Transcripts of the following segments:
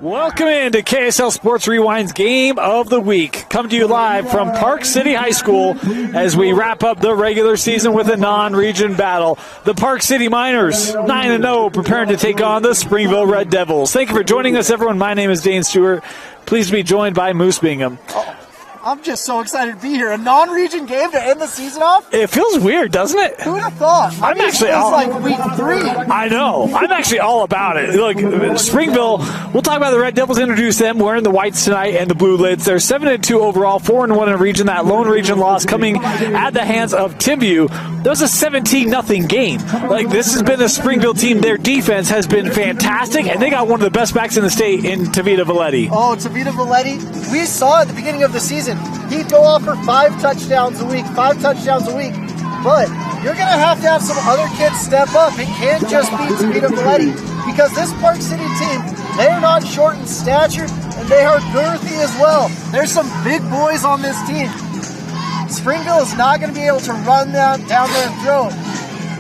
Welcome into KSL Sports Rewind's Game of the Week. Come to you live from Park City High School as we wrap up the regular season with a non-region battle. The Park City Miners, 9-0, preparing to take on the Springville Red Devils. Thank you for joining us, everyone. My name is Dane Stewart. Pleased to be joined by Moose Bingham. I'm just so excited to be here. A non-region game to end the season off? It feels weird, doesn't it? Who would have thought? I'm actually it's like week 3. I know. I'm actually all about it. Look, Springville, we'll talk about the Red Devils, introduce them wearing the whites tonight and the blue lids. They're 7-2 overall, 4-1 in a region. That lone region loss coming at the hands of Timview. That was a 17-0 game. This has been a Springville team. Their defense has been fantastic, and they got one of the best backs in the state in Tavita Valetti. Oh, Tavita Valetti. We saw at the beginning of the season, he'd go off for 5 touchdowns a week. But you're going to have some other kids step up. It can't just be Tavita Valetti, because this Park City team, they're not short in stature, and they are girthy as well. There's some big boys on this team. Springville is not going to be able to run down their throat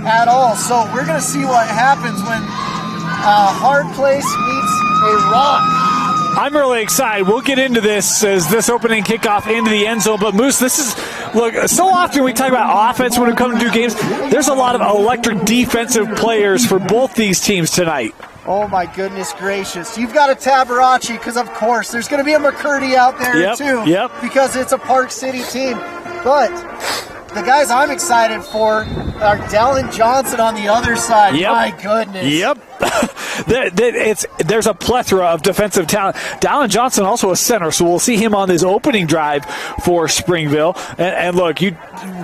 at all. So we're going to see what happens when a hard place meets a rock. I'm really excited. We'll get into this as this opening kickoff into the end zone. But, Moose, so often we talk about offense when we come to do games. There's a lot of electric defensive players for both these teams tonight. Oh, my goodness gracious. You've got a Tabarachi because, of course, there's going to be a McCurdy out there, too. Yep. Because it's a Park City team. But the guys I'm excited for are Dallin Johnson on the other side. Yep. My goodness. Yep. There's a plethora of defensive talent. Dallin Johnson also a center, so we'll see him on his opening drive for Springville. And look,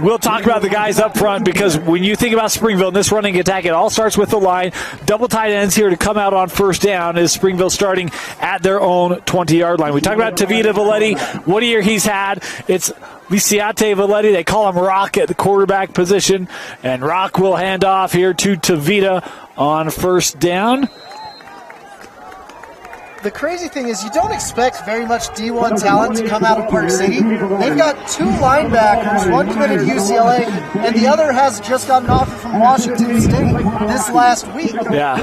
we'll talk about the guys up front, because when you think about Springville and this running attack, it all starts with the line. Double tight ends here to come out on first down as Springville starting at their own 20-yard line. We talk about Tavita Valetti. What a year he's had. It's Viciate Valetti. They call him Rock at the quarterback position. And Rock will hand off here to Tavita on first down. The crazy thing is you don't expect very much D1 talent to come out of Park City. They've got 2 linebackers, one committed to UCLA, and the other has just gotten an offer from Washington State this last week. Yeah,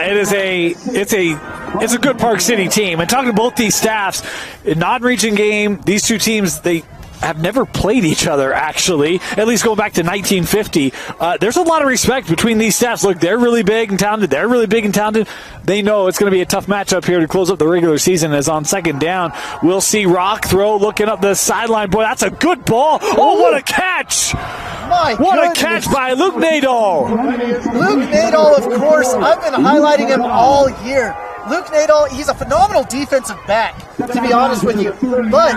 it's a good Park City team. And talking to both these staffs, in non-region game, these two teams, they have never played each other, actually, at least going back to 1950. There's a lot of respect between these staffs. Look, they're really big and talented. They're really big and talented. They know it's going to be a tough matchup here to close up the regular season, as on second down, we'll see Rock throw, looking up the sideline. Boy, that's a good ball. Oh, what a catch. What a catch by Luke Nadal. Luke Nadal, of course, I've been highlighting him all year. Luke Nadal, he's a phenomenal defensive back, to be honest with you. But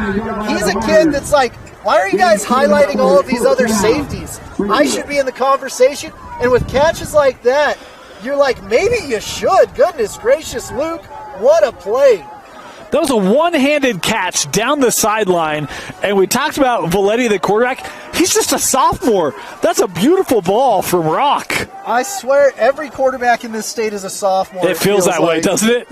he's a kid that's like, why are you guys highlighting all of these other safeties? I should be in the conversation. And with catches like that, you're like, maybe you should. Goodness gracious, Luke, what a play. That was a one-handed catch down the sideline, and we talked about Valetti, the quarterback. He's just a sophomore. That's a beautiful ball from Rock. I swear every quarterback in this state is a sophomore. It feels that way, doesn't it?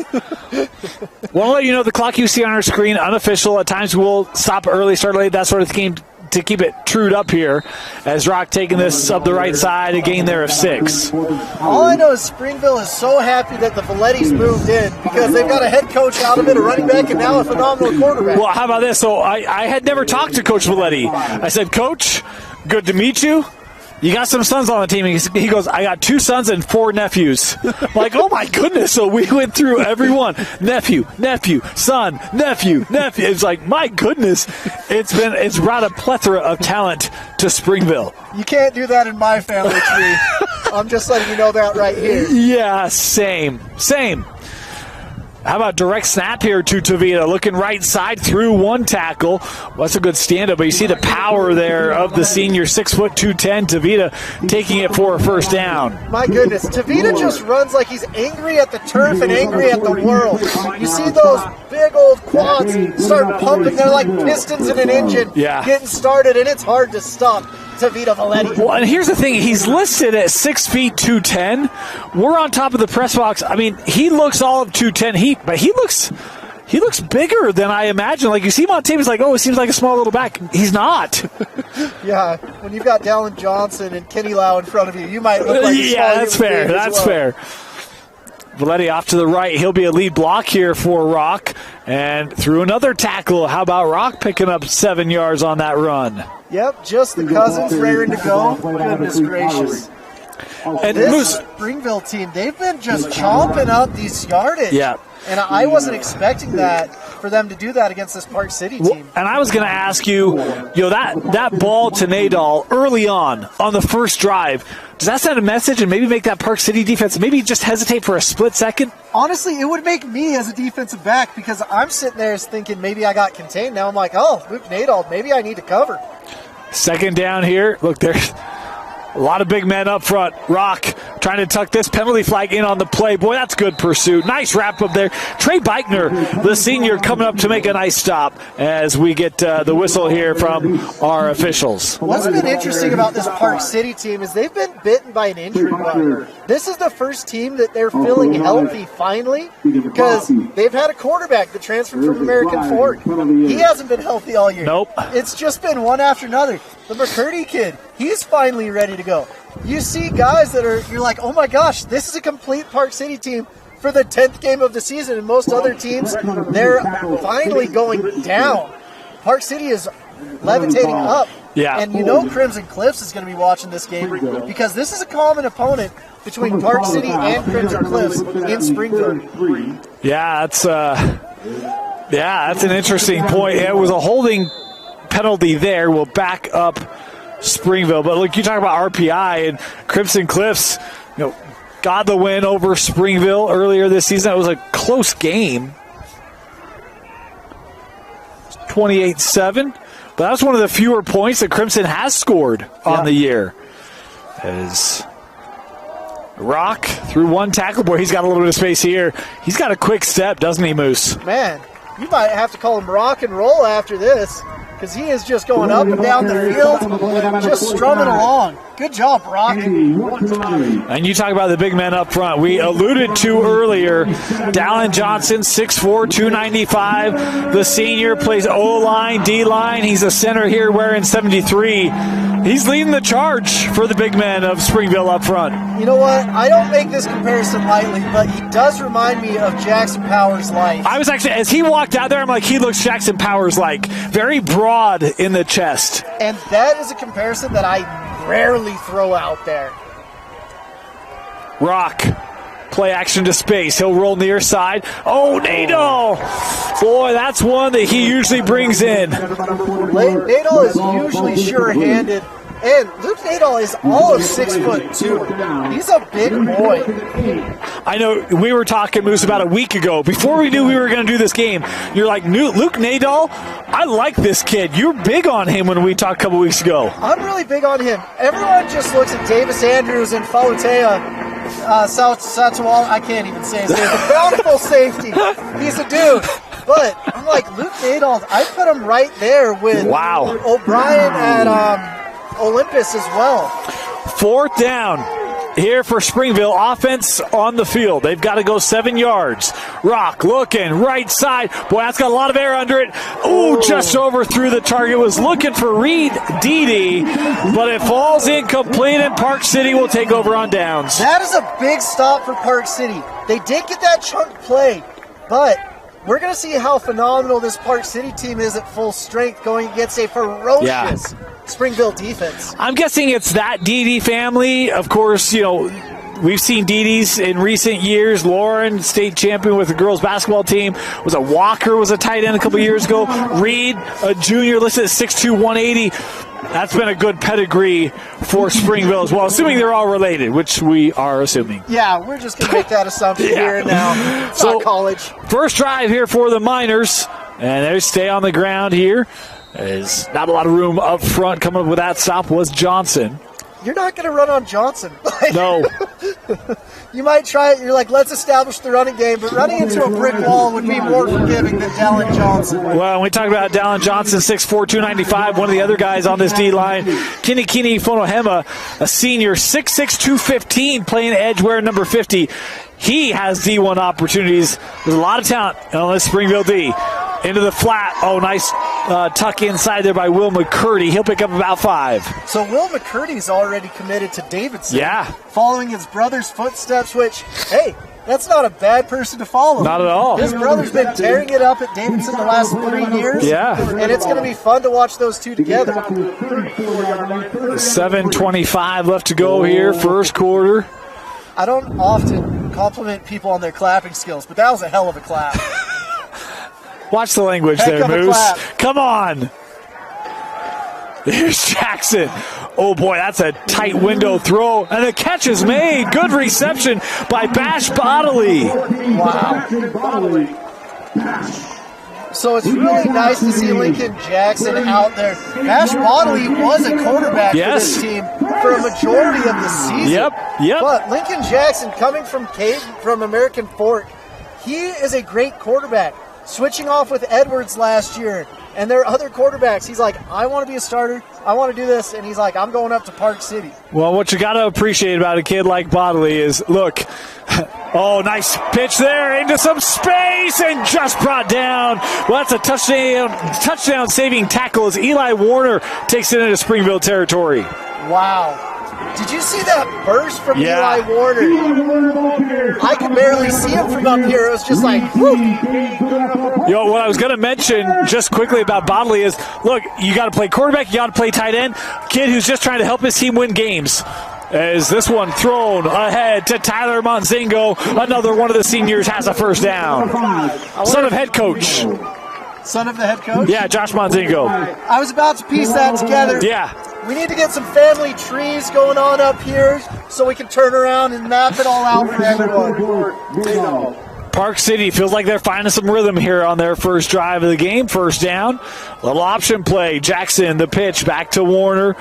Want to let you know the clock you see on our screen, unofficial. At times we'll stop early, start late, that sort of thing, to keep it trued up here, as Rock taking this up the right side, a gain there of 6. All I know is Springville is so happy that the Valettis moved in, because they've got a head coach out of it, a running back, and now a phenomenal quarterback. Well, how about this? So I had never talked to Coach Valetti. I said, Coach, good to meet you. You got some sons on the team. He goes, I got 2 sons and 4 nephews. I'm like, oh my goodness. So we went through everyone. Nephew, son, nephew. It's like, my goodness. It's brought a plethora of talent to Springville. You can't do that in my family tree. I'm just letting you know that right here. Yeah, same. How about direct snap here to Tavita, looking right side through one tackle. Well, that's a good stand-up, but you see the power there of the senior, 6'2", 210, Tavita taking it for a first down. My goodness, Tavita just runs like he's angry at the turf and angry at the world. You see those big old quads start pumping. They're like pistons in an engine getting started, and it's hard to stop Tavita Valetti. Well, and here's the thing. He's listed at 6 feet, 210. We're on top of the press box. I mean, he looks all of 210, but he looks bigger than I imagine. Like, you see him on tape, it's like, oh, he seems like a small little back. He's not. Yeah, when you've got Dallin Johnson and Kenny Lau in front of you, you might look like a small that's fair. That's fair. Valetti off to the right. He'll be a lead block here for Rock. And through another tackle. How about Rock picking up 7 yards on that run? Yep, just the cousins raring to go. Goodness gracious. And this Springville team, they've been just chomping up these yardage. Yeah. And I wasn't expecting that for them to do that against this Park City team. And I was going to ask you, that ball to Nadal early on the first drive, does that send a message and maybe make that Park City defense maybe just hesitate for a split second? Honestly, it would make me as a defensive back, because I'm sitting there thinking maybe I got contained. Now I'm like, oh, Luke Nadal, maybe I need to cover. Second down here. Look, there's a lot of big men up front. Rock trying to tuck this penalty flag in on the play. Boy, that's good pursuit. Nice wrap up there. Trey Beichner, the senior, coming up to make a nice stop as we get the whistle here from our officials. What's been interesting about this Park City team is they've been bitten by an injury bug. This is the first team that they're feeling healthy finally, because they've had a quarterback that transferred from American Fork. He hasn't been healthy all year. Nope. It's just been one after another. The McCurdy kid, he's finally ready to go. You see guys that you're like, oh my gosh, this is a complete Park City team for the 10th game of the season, and most other teams, they're finally going down. Park City is levitating up. Yeah. And Crimson Cliffs is going to be watching this game, because this is a common opponent between Park City and Crimson Cliffs in Springville. Yeah, that's an interesting point. It was a holding penalty there. Will back up Springville. But look, you talk about RPI, and Crimson Cliffs, got the win over Springville earlier this season. It was a close game. 28-7. But that's one of the fewer points that Crimson has scored on the year. As Rock through one tackle. Boy, he's got a little bit of space here. He's got a quick step, doesn't he, Moose? Man, you might have to call him rock and roll after this, because he is just going up and down the field, just strumming along. Good job, Rock. And you talk about the big men up front. We alluded to earlier, Dallin Johnson, 6'4", 295. The senior plays O-line, D-line. He's a center here wearing 73. He's leading the charge for the big men of Springville up front. You know what? I don't make this comparison lightly, but he does remind me of Jackson Powers like. I was actually, as he walked out there, I'm like, he looks Jackson Powers like. Very broad in the chest. And that is a comparison that I rarely throw out there. Rock, play action to space. He'll roll near side. Oh, Nadal! Boy, that's one that he usually brings in. Nadal is usually sure-handed. And Luke Nadal is all of 6'2". He's a big boy. I know we were talking, Moose, about a week ago. Before we knew we were going to do this game, you're like, Luke Nadal, I like this kid. You're big on him when we talked a couple weeks ago. I'm really big on him. Everyone just looks at Davis Andrews and Falutea, Satsual. I can't even say his name. The bountiful safety. He's a dude. But I'm like, Luke Nadal, I put him right there with O'Brien at Olympus as well. Fourth down here for Springville. Offense on the field. They've got to go 7 yards. Rock looking right side. Boy, that's got a lot of air under it. Ooh, just overthrew the target. Was looking for Reed Dede, but it falls incomplete, and Park City will take over on downs. That is a big stop for Park City. They did get that chunk play, but we're going to see how phenomenal this Park City team is at full strength going against a ferocious Springville defense. I'm guessing it's that Dede family. Of course, we've seen Dede's in recent years. Lauren, state champion with the girls basketball team. Walker was a tight end a couple years ago. Reed, a junior, listed at 6'2", 180. That's been a good pedigree for Springville as well, assuming they're all related, which we are assuming. Yeah, we're just going to make that assumption here and now. It's not college. First drive here for the Miners, and they stay on the ground here. There's not a lot of room up front. Coming up with that stop was Johnson. You're not going to run on Johnson. No. You might try it. You're like, let's establish the running game, but running into a brick wall would be more forgiving than Dallin Johnson. Well, we talked about Dallin Johnson, 6'4", 295, one of the other guys on this D-line. Kinikini Fonohema, a senior, 6'6", 215, playing edge wearing number 50. He has D1 opportunities. There's a lot of talent on this Springville D. Into the flat. Oh, nice tuck inside there by Will McCurdy. He'll pick up about 5. So Will McCurdy's already committed to Davidson. Yeah. Following his brother's footsteps, which, hey, That's not a bad person to follow. Not at all. His brother's been tearing it up at Davidson the last 3 years. Yeah. And it's going to be fun to watch those two together. 7:25 left to go here, first quarter. I don't often compliment people on their clapping skills, but that was a hell of a clap. Watch the language Heck there, of a Moose. clap. Come on. There's Jackson. Oh, boy, that's a tight window throw. And the catch is made. Good reception by Bash Bodley. Wow. So it's really nice to see Lincoln Jackson out there. Bash Bodley was a quarterback for this team for a majority of the season. Yep. But Lincoln Jackson, coming from American Fork, he is a great quarterback. Switching off with Edwards last year, and there are other quarterbacks. He's like, I want to be a starter. I want to do this. And he's like, I'm going up to Park City. Well, what you got to appreciate about a kid like Bodley is, look, oh, nice pitch there into some space and just brought down. Well, that's a touchdown saving tackle as Eli Warner takes it into Springville territory. Wow. Did you see that burst from Eli Warner? I could barely see him from up here. It was just like, whoop. What I was going to mention just quickly about Bodley is, look, you got to play quarterback, you got to play tight end. Kid who's just trying to help his team win games. As this one thrown ahead to Tyler Monzingo. Another one of the seniors has a first down. Son of head coach. Son of the head coach? Yeah, Josh Monzingo. I was about to piece that together. Yeah. We need to get some family trees going on up here so we can turn around and map it all out for everyone. Park City feels like they're finding some rhythm here on their first drive of the game. First down. Little option play. Jackson, the pitch, back to Warner.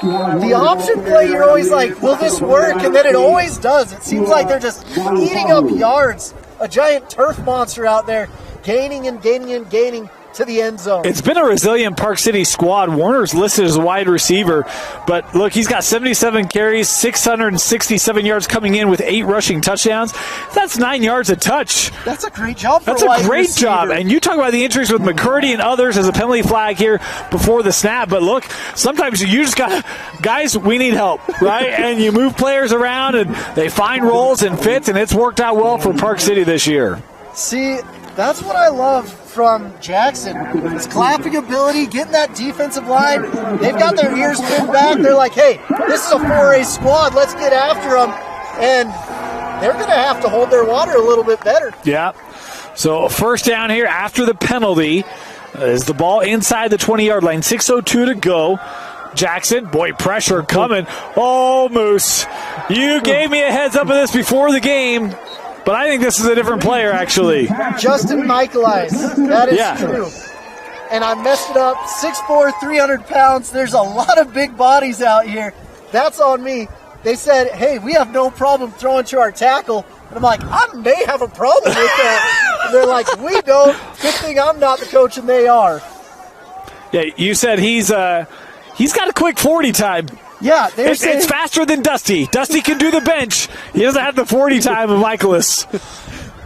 The option play, you're always like, will this work? And then it always does. It seems like they're just eating up yards. A giant turf monster out there, gaining and gaining and gaining to the end zone. It's been a resilient Park City squad. Warner's listed as a wide receiver, but look, he's got 77 carries, 667 yards coming in with 8 rushing touchdowns. That's 9 yards a touch. That's a great job for That's a wide great receiver. job. And you talk about the injuries with McCurdy and others as a penalty flag here before the snap, but look, sometimes you just got to, guys, we need help, right? And you move players around and they find roles and fits, and it's worked out well for Park City this year. See, that's what I love from Jackson. His clapping ability, getting that defensive line. They've got their ears pinned back. They're like, hey, this is a 4A squad. Let's get after them. And they're going to have to hold their water a little bit better. Yeah. So first down here after the penalty is the ball inside the 20-yard line. 6:02 to go. Jackson, boy, pressure coming. Oh, Moose, you gave me a heads up of this before the game. But I think this is a different player, actually. Justin Michaelize. That is true. And I messed it up. 6'4", 300 pounds. There's a lot of big bodies out here. That's on me. They said, hey, we have no problem throwing to our tackle. And I'm like, I may have a problem with that. And they're like, we don't. Good thing I'm not the coach and they are. Yeah, you said he's got a quick 40 time. Yeah, it's faster than Dusty. Dusty can do the bench. He doesn't have the 40 time of Michaelis.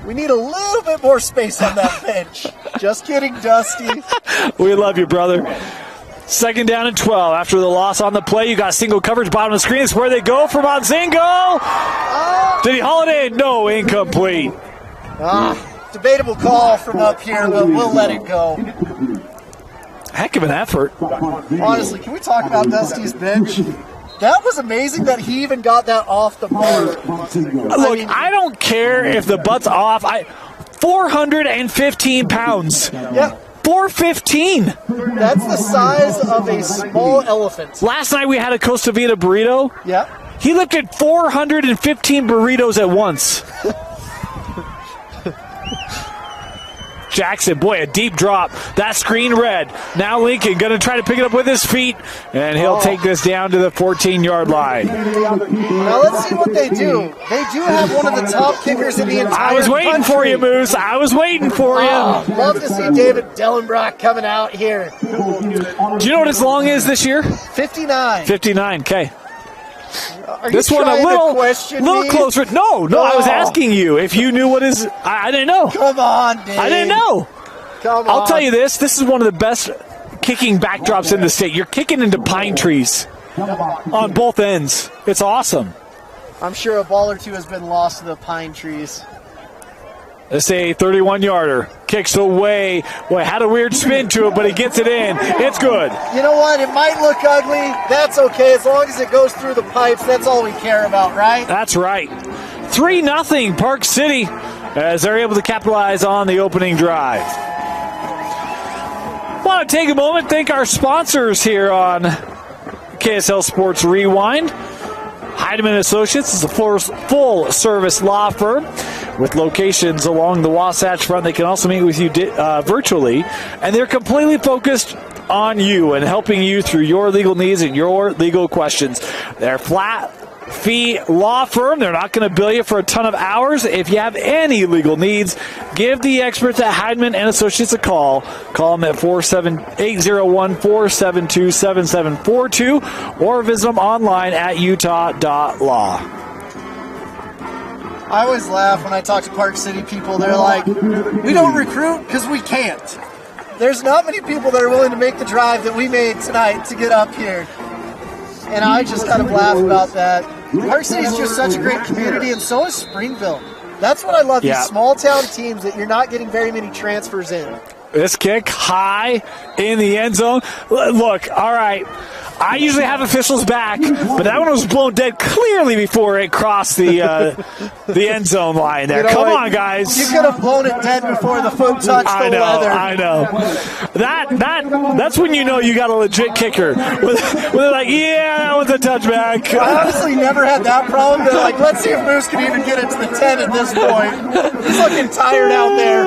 We need a little bit more space on that bench. Just kidding, Dusty. We love you, brother. Second down and 12. After the loss on the play, you got single coverage, bottom of the screen. It's where they go for Monzingo. Did he haul it in? No, incomplete. Debatable call from up here, but we'll let it go. Heck of an effort. Honestly, can we talk about Dusty's bench? That was amazing that he even got that off the bar. Look, I don't care if the butt's off. 415 pounds. Yeah. 415. That's the size of a small elephant. Last night we had a Costa Vida burrito. Yeah. He lifted 415 burritos at once. Jackson, boy, a deep drop. That screen read. Now Lincoln going to try to pick it up with his feet, and he'll take this down to the 14-yard line. Now let's see what they do. They do have one of the top kickers in the entire I was waiting country. for you, Moose. I was waiting for you. Love to see David Dellenbrock coming out here. Do you know what his long is this year? 59. 59, okay. Are this you one a little me? closer. No, I was asking you if you knew what his. I didn't know. Come on, Dave. I didn't know. Come on. I'll tell you this. This is one of the best kicking backdrops in the state. You're kicking into pine trees on both ends. It's awesome. I'm sure a ball or two has been lost to the pine trees. It's a 31-yarder. Kicks away. Boy, had a weird spin to it, but he gets it in. It's good. You know what? It might look ugly. That's okay. As long as it goes through the pipes, that's all we care about, right? That's right. 3-0 Park City as they're able to capitalize on the opening drive. Want to take a moment, thank our sponsors here on KSL Sports Rewind. Heidemann Associates is a full-service law firm with locations along the Wasatch Front. They can also meet with you virtually, and they're completely focused on you and helping you through your legal needs and your legal questions. They're flat-fee law firm. They're not going to bill you for a ton of hours. If you have any legal needs, give the experts at Heidemann and Associates a call. Call them at 801-472-7742 or visit them online at utah.law. I always laugh when I talk to Park City people. They're like, we don't recruit because we can't. There's not many people that are willing to make the drive that we made tonight to get up here. And I just kind of laugh about that. Park City is just such a great community, and so is Springville. That's what I love, these small-town teams that you're not getting very many transfers in. This kick high in the end zone. Look, all right. I usually have officials back, but that one was blown dead clearly before it crossed the end zone line there. Come on, guys. You could have blown it dead before the foot touched the leather. I know. That's when you know you got a legit kicker. When they're like, yeah, that was a touchback. I honestly never had that problem. They're like, let's see if Moose can even get it to the 10 at this point. He's looking tired out there.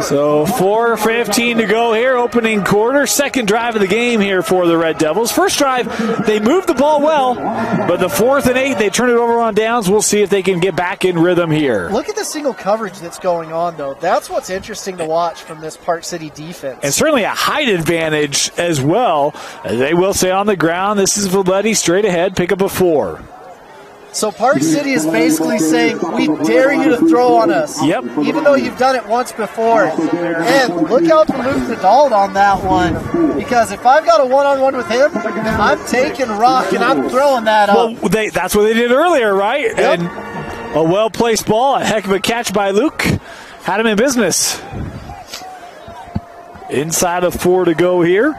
So 4:15 to go here, opening quarter. Second drive of the game here for the Red Devils. First drive, they moved the ball well, but the 4th and 8, they turn it over on downs. We'll see if they can get back in rhythm here. Look at the single coverage that's going on, though. That's what's interesting to watch from this Park City defense. And certainly a height advantage as well. They will stay on the ground. This is Valetti straight ahead, pick up a 4. So Park City is basically saying, we dare you to throw on us. Yep. Even though you've done it once before. And look out for Luke Nadal on that one. Because if I've got a one-on-one with him, I'm taking rock and I'm throwing that up. Well, that's what they did earlier, right? Yep. And a well-placed ball, a heck of a catch by Luke. Had him in business. Inside of 4 to go here.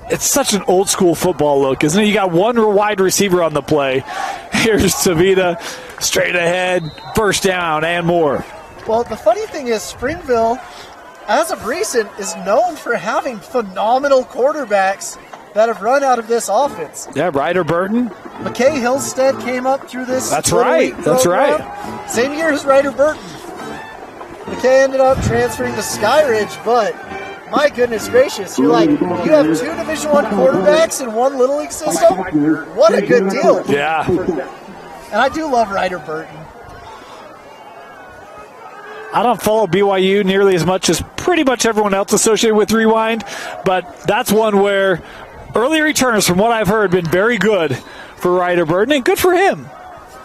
It's such an old-school football look, isn't it? You got one wide receiver on the play. Here's Savita, straight ahead, first down and more. Well, the funny thing is Springville, as of recent, is known for having phenomenal quarterbacks that have run out of this offense. Yeah, Ryder Burton. McKay Hillstead came up through this. That's right. That's right. Same year as Ryder Burton. McKay ended up transferring to Skyridge, but my goodness gracious, you're like, you have 2 Division I quarterbacks in one Little League system? What a good deal. Yeah. And I do love Ryder Burton. I don't follow BYU nearly as much as pretty much everyone else associated with Rewind, but that's one where early returns, from what I've heard, been very good for Ryder Burton, and good for him.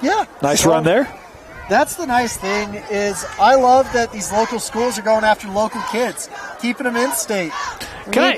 Yeah. Nice run there. That's the nice thing is I love that these local schools are going after local kids, keeping them in state. Go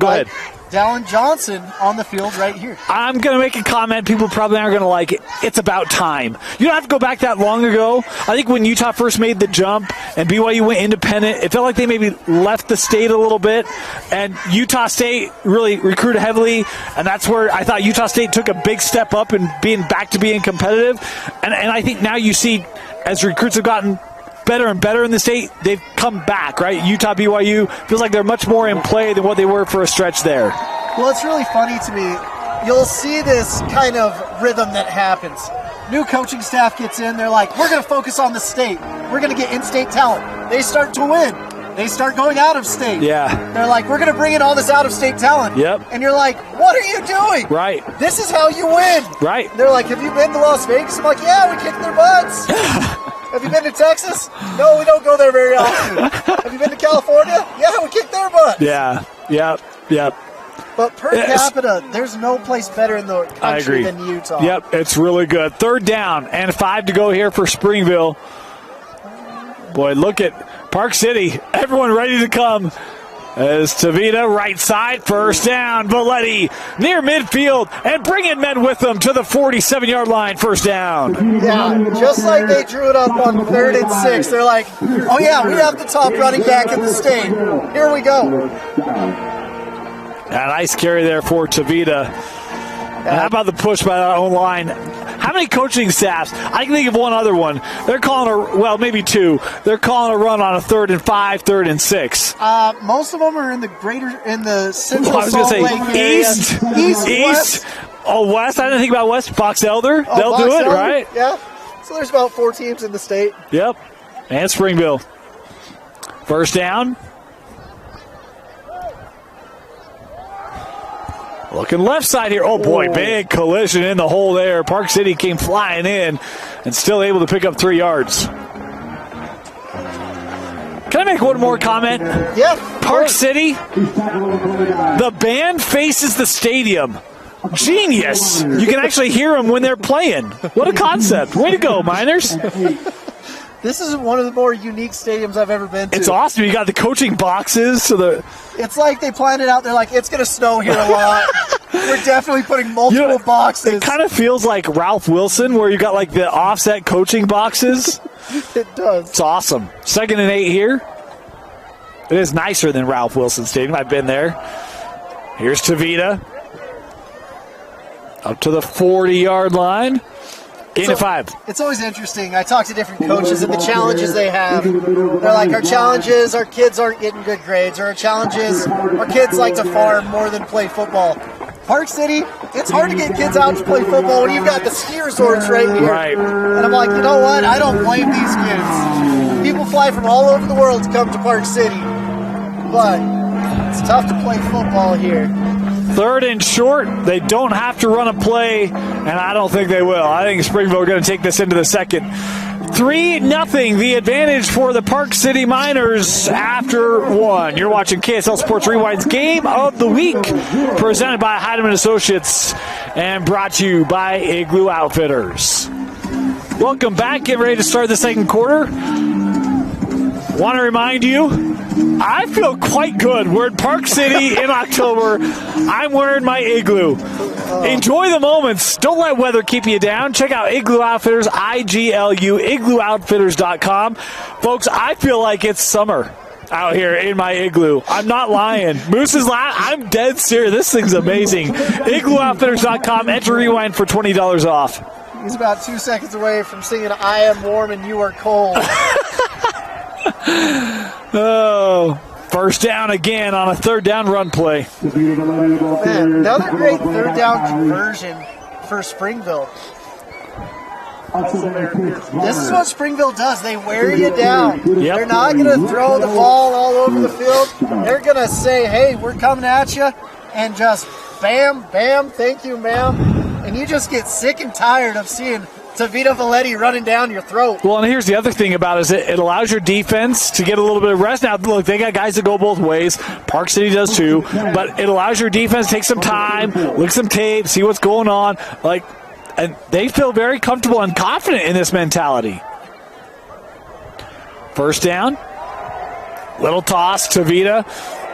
ahead. Dallin Johnson on the field right here. I'm going to make a comment. People probably aren't going to like it. It's about time. You don't have to go back that long ago. I think when Utah first made the jump and BYU went independent, it felt like they maybe left the state a little bit. And Utah State really recruited heavily. And that's where I thought Utah State took a big step up in being back to being competitive. And I think now you see, as recruits have gotten better and better in the state, they've come back, right? Utah, BYU, feels like they're much more in play than what they were for a stretch there. Well, it's really funny to me. You'll see this kind of rhythm that happens. New coaching staff gets in, they're like, we're going to focus on the state. We're going to get in-state talent. They start to win. They start going out of state. Yeah. They're like, we're going to bring in all this out-of-state talent. Yep. And you're like, what are you doing? Right. This is how you win. Right. And they're like, have you been to Las Vegas? I'm like, yeah, we kicked their butts. Have you been to Texas? No, we don't go there very often. Have you been to California? Yeah, we kick their butts. Yeah. Yep. But per capita, there's no place better in the country than Utah. Yep, it's really good. 3rd down and 5 to go here for Springville. Boy, look at Park City. Everyone ready to come. As Tavita, right side, first down. Valetti near midfield and bringing men with them to the 47-yard line, first down. Yeah, just like they drew it up on 3rd and 6. They're like, oh yeah, we have the top running back in the state. Here we go. A nice carry there for Tavita. And how about the push by our own line? How many coaching staffs? I can think of one other one. They're calling maybe two. They're calling a run on a 3rd and 5, 3rd and 6. Most of them are in the central I was going to Salt say Lake area. east. West. Oh, West. I didn't think about West. Box Elder. They'll Box do it, Elder? right? Yeah. So there's about 4 teams in the state. Yep. And Springville. First down. Looking left side here. Oh, boy, big collision in the hole there. Park City came flying in and still able to pick up 3 yards. Can I make one more comment? Yeah. Park City, the band faces the stadium. Genius. You can actually hear them when they're playing. What a concept. Way to go, Miners. This is one of the more unique stadiums I've ever been to. It's awesome. You got the coaching boxes. It's like they planned it out. They're like, it's going to snow here a lot. We're definitely putting multiple boxes. It kind of feels like Ralph Wilson, where you got like the offset coaching boxes. It does. It's awesome. 2nd and 8 here. It is nicer than Ralph Wilson Stadium. I've been there. Here's Tavita. Up to the 40-yard line. Gain of 5. It's always interesting. I talk to different coaches and the challenges they have. They're like, our challenges, our kids aren't getting good grades, or our challenges, our kids like to farm more than play football. Park City, it's hard to get kids out to play football when you've got the ski resorts right here. Right. And I'm like, you know what? I don't blame these kids. People fly from all over the world to come to Park City. But it's tough to play football here. 3rd and short. They don't have to run a play, and I don't think they will. I think Springville are going to take this into the second. 3-0, the advantage for the Park City Miners after 1. You're watching KSL Sports Rewind's Game of the Week, presented by Heidemann Associates and brought to you by Igloo Outfitters. Welcome back. Get ready to start the second quarter. Want to remind you, I feel quite good. We're in Park City in October. I'm wearing my Igloo. Enjoy the moments. Don't let weather keep you down. Check out Igloo Outfitters, IGLU, igloooutfitters.com. Folks, I feel like it's summer out here in my Igloo. I'm not lying. Moose is lying. I'm dead serious. This thing's amazing. igloooutfitters.com. Enter Rewind for $20 off. He's about 2 seconds away from singing I Am Warm and You Are Cold. Oh, first down again on a 3rd down run play. Man, another great 3rd down conversion for Springville. This is what Springville does. They wear you down. Yep. They're not going to throw the ball all over the field. They're going to say, hey, we're coming at you, and just bam, bam, thank you, ma'am. And you just get sick and tired of seeing Tavita Valetti running down your throat. Well, and here's the other thing about it is it allows your defense to get a little bit of rest. Now, look, they got guys that go both ways. Park City does too. But it allows your defense to take some time, look some tape, see what's going on. And they feel very comfortable and confident in this mentality. First down. Little toss, Tavita.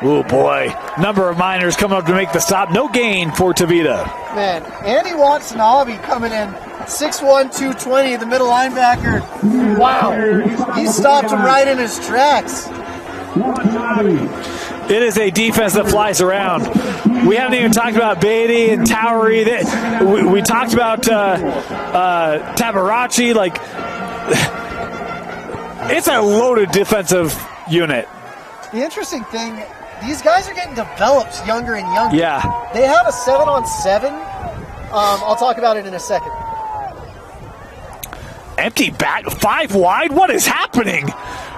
Oh, boy. Number of Miners coming up to make the stop. No gain for Tavita. Man, Andy Watanabe coming in. 6'1", 220, the middle linebacker. Wow. He stopped him right in his tracks. It is a defense that flies around. We haven't even talked about Beatty and Towery. We talked about Tabarachi. It's a loaded defensive unit. The interesting thing, these guys are getting developed younger and younger. Yeah. They have a 7-on-7. I'll talk about it in a second. Empty back, 5 wide. What is happening?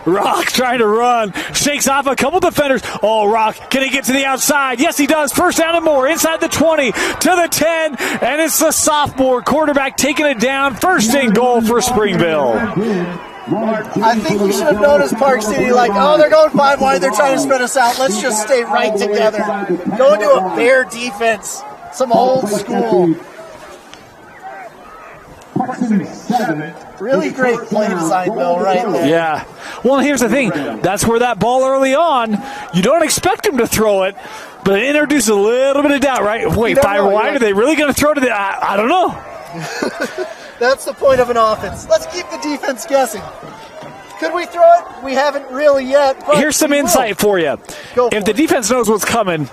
Rock trying to run. Shakes off a couple defenders. Oh, Rock, can he get to the outside? Yes, he does. First down and more. Inside the 20 to the 10. And it's the sophomore quarterback taking it down. First and goal for Springville. I think you should have noticed Park City they're going 5 wide. They're trying to spread us out. Let's just stay right together. Go into a bear defense. Some old school. Park City 7, Really great play design, though, right there. Yeah. Well, here's the thing. That's where that ball early on, you don't expect him to throw it, but it introduces a little bit of doubt, right? Wait, 5 wide? Are they really going to throw to the... I don't know. That's the point of an offense. Let's keep the defense guessing. Could we throw it? We haven't really yet. But here's some insight for you. If the defense knows what's coming,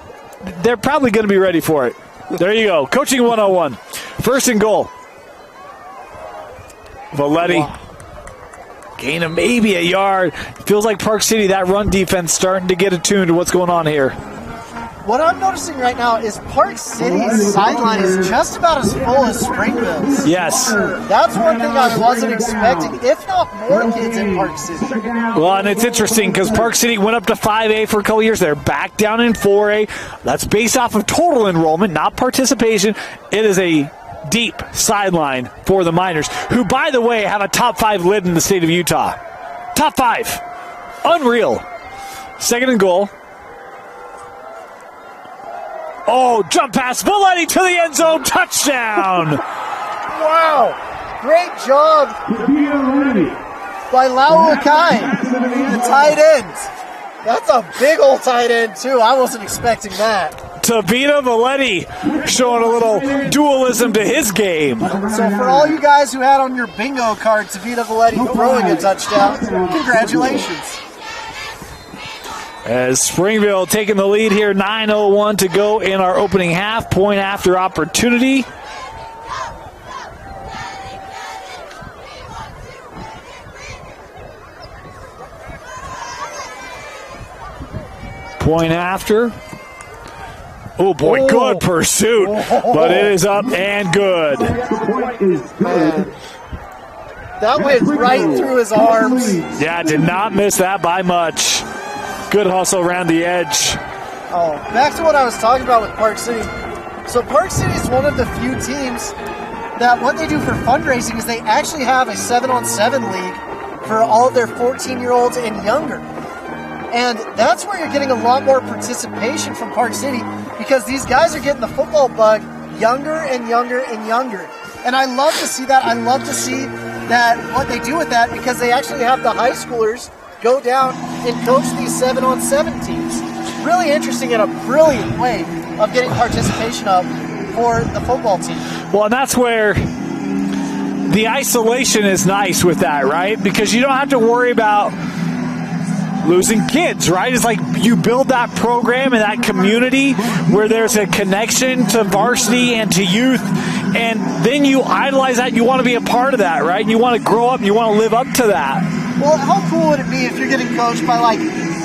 they're probably going to be ready for it. There you go. Coaching 101. First and goal. Valetti. Wow. Gain of maybe a yard. Feels like Park City, that run defense starting to get attuned to what's going on here. What I'm noticing right now is Park City's sideline is just about as full as Springville's. Yes. That's one thing I wasn't expecting, if not more kids in Park City. Well, and it's interesting because Park City went up to 5A for a couple years. They're back down in 4A. That's based off of total enrollment, not participation. It is a deep sideline for the Miners, who, by the way, have a top 5 lid in the state of Utah. Top 5. Unreal. Second and goal. Oh, jump pass. Valetti to the end zone. Touchdown. Wow. Great job by Lauakai, the tight end. That's a big old tight end, too. I wasn't expecting that. Tavita Valetti showing a little dualism to his game. So for all you guys who had on your bingo card Tavita Valetti throwing a touchdown, congratulations. As Springville taking the lead here, 9:01 to go in our opening half. Point after opportunity. Point after. Oh, boy, good pursuit. But it is up and good. Man. That went right through his arms. Yeah, did not miss that by much. Good hustle around the edge. Oh, back to what I was talking about with Park City. So Park City is one of the few teams that what they do for fundraising is they actually have a 7-on-7 league for all of their 14-year-olds and younger. And that's where you're getting a lot more participation from Park City because these guys are getting the football bug younger and younger and younger. And I love to see that. I love to see that what they do with that because they actually have the high schoolers go down and coach these 7-on-7 teams. Really interesting and a brilliant way of getting participation up for the football team. Well, and that's where the isolation is nice with that, right? Because you don't have to worry about losing kids, right? It's like you build that program and that community where there's a connection to varsity and to youth, and then you idolize that. You want to be a part of that, right? And you want to grow up and you want to live up to that. Well, how cool would it be if you're getting coached by, like,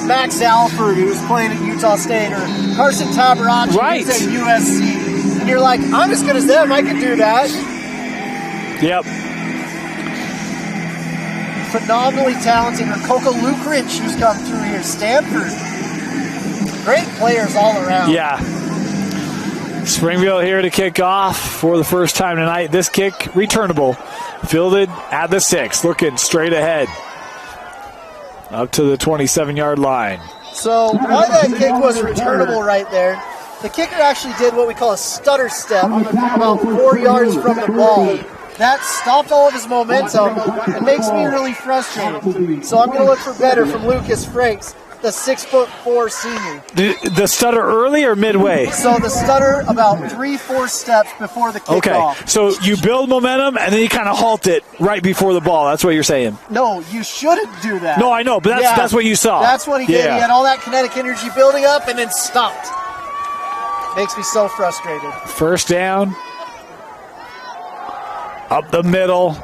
Max Alford, who's playing at Utah State, or Carson Tabaracci, right, who's at USC, and you're like, I'm as good as them, I can do that. Yep. Phenomenally talented, or Coco Lukrich, who's come through here, Stanford. Great players all around. Yeah. Springville here to kick off for the first time tonight. This kick, returnable, fielded at the 6, looking straight ahead. Up to the 27-yard line. So why that kick was returnable right there, the kicker actually did what we call a stutter step about 4 yards from the ball. That stopped all of his momentum and makes me really frustrated. So I'm going to look for better from Lucas Frakes, the 6'4" senior. The stutter early or midway? So the stutter about 3-4 steps before the kickoff. Okay, so you build momentum and then you kind of halt it right before the ball. That's what you're saying. No, you shouldn't do that. No, I know, but that's what you saw. That's what he did. He had all that kinetic energy building up and then stopped. Makes me so frustrated. First down. Up the middle.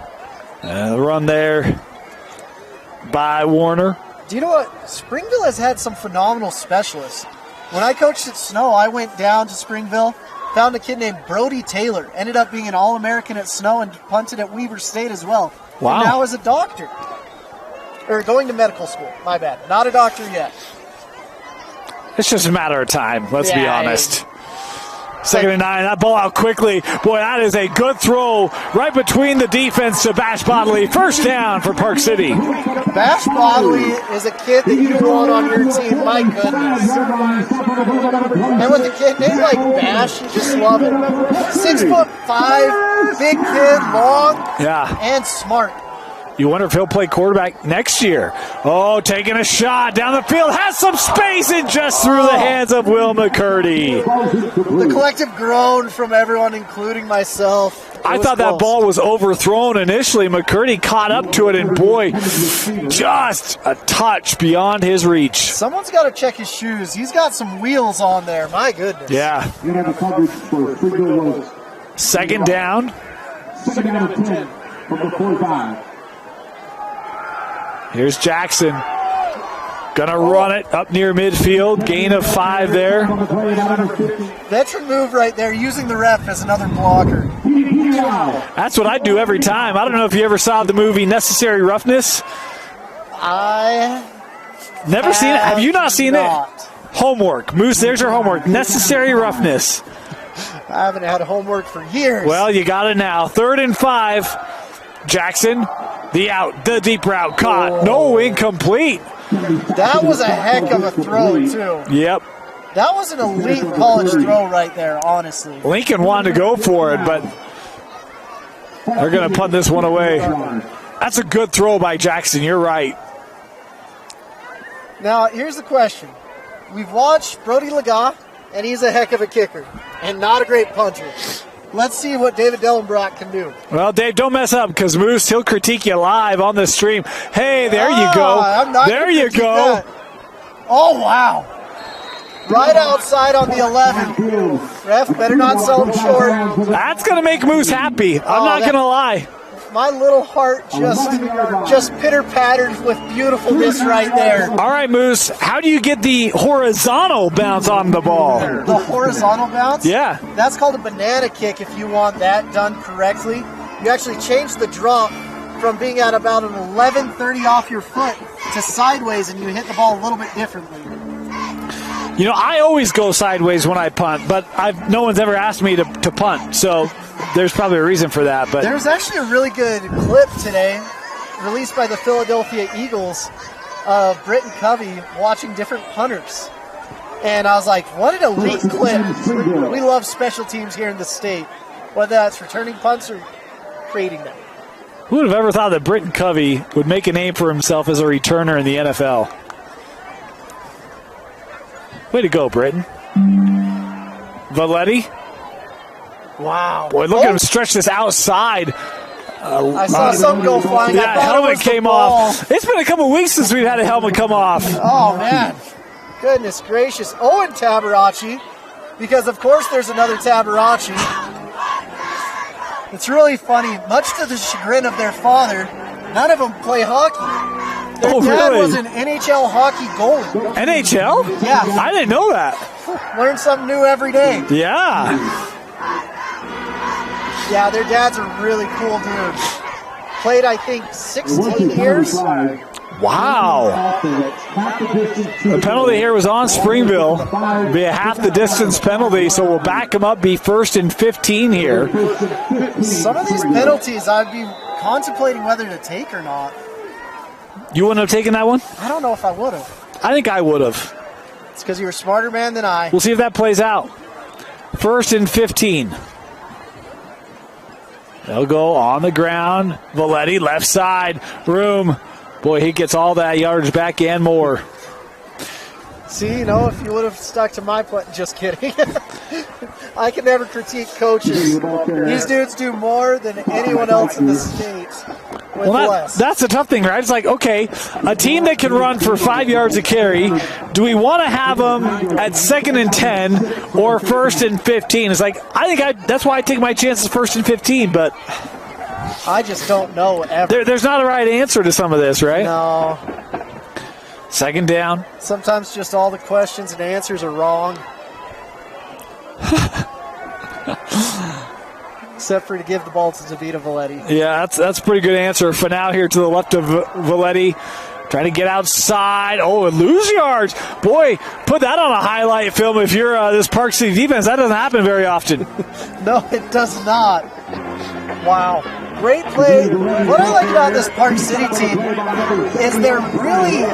And the run there by Warner. Do you know what? Springville has had some phenomenal specialists. When I coached at Snow, I went down to Springville, found a kid named Brody Taylor, ended up being an All-American at Snow and punted at Weber State as well. Wow. And now is a doctor. Or going to medical school. My bad. Not a doctor yet. It's just a matter of time, let's be honest. Second and 9, that ball out quickly. Boy, that is a good throw right between the defense to Bash Bodley. First down for Park City. Bash Bodley is a kid that you want on your team, my goodness. And with a kid named like Bash, you just love it. 6'5", big kid, long, and smart. You wonder if he'll play quarterback next year. Oh, taking a shot down the field. Has some space and just through the hands of Will McCurdy. The collective groan from everyone, including myself. I thought that ball was overthrown initially. McCurdy caught up to it, and boy, just a touch beyond his reach. Someone's got to check his shoes. He's got some wheels on there. My goodness. Yeah. Second down. Second down and 10 from the 45. Here's Jackson. Gonna run it up near midfield. Gain of 5 there. Veteran move right there, using the ref as another blocker. That's what I do every time. I don't know if you ever saw the movie Necessary Roughness. I Never seen it? Have you not seen it? Homework. Moose, there's your homework. Necessary Roughness. I haven't had homework for years. Well, you got it now. 3rd and 5. Jackson, the deep route caught. No, incomplete. That was a heck of a throw, too. Yep. That was an elite college throw right there, honestly. Lincoln wanted to go for it, but they're going to punt this one away. That's a good throw by Jackson. You're right. Now, here's the question. We've watched Brody Laga, and he's a heck of a kicker and not a great punter. Let's see what David Dellenbrock can do. Well, Dave, don't mess up because Moose, he'll critique you live on the stream. Hey, there you go. I'm not there you go. That. Oh, wow. Right outside on the 11. Ref, better not sell him short. That's going to make Moose happy. I'm not going to lie. My little heart just pitter-pattered with beautifulness right there. All right, Moose, how do you get the horizontal bounce on the ball? The horizontal bounce? Yeah. That's called a banana kick if you want that done correctly. You actually change the drop from being at about an 11:30 off your foot to sideways, and you hit the ball a little bit differently. You know, I always go sideways when I punt, but no one's ever asked me to punt, so there's probably a reason for that. But there's actually a really good clip today released by the Philadelphia Eagles of Britton Covey watching different punters. And I was like, what an elite clip. We love special teams here in the state, whether that's returning punts or creating them. Who would have ever thought that Britton Covey would make a name for himself as a returner in the NFL? Way to go, Britton. Valetti. Wow. Boy, look at him stretch this outside. I saw some go flying. That helmet came off. It's been a couple weeks since we've had a helmet come off. Oh, man. Goodness gracious. Owen Tabarachi, because, of course, there's another Tabarachi. It's really funny. Much to the chagrin of their father, none of them play hockey. Their dad really? was an NHL hockey goalie. NHL? Yeah. I didn't know that. Learn something new every day. Yeah. Yeah, their dad's a really cool dude. Played, I think, 16 years. Wow. The penalty here was on Springville. It'll be a half the distance penalty, so we'll back him up, be 1st and 15 here. Some of these penalties I'd be contemplating whether to take or not. You wouldn't have taken that one? I don't know if I would have. I think I would have. It's because you're a smarter man than I. We'll see if that plays out. 1st and 15. They'll go on the ground. Valetti, left side, room. Boy, he gets all that yardage back and more. See, if you would have stuck to my plan, just kidding. I can never critique coaches. These dudes do more than anyone else in the state. Well, that's the tough thing, right? It's like, okay, a team that can run for 5 yards a carry, do we want to have them at 2nd and 10 or 1st and 15? It's like, that's why I take my chances 1st and 15, but I just don't know ever. There's not a right answer to some of this, right? No. 2nd down. Sometimes just all the questions and answers are wrong. Except for to give the ball to Davida Valetti. Yeah, that's a pretty good answer. For now, here to the left of Valetti. Trying to get outside. Oh, and lose yards. Boy, put that on a highlight film if you're this Park City defense. That doesn't happen very often. No, it does not. Wow. Great play. What I like about this Park City team is they're really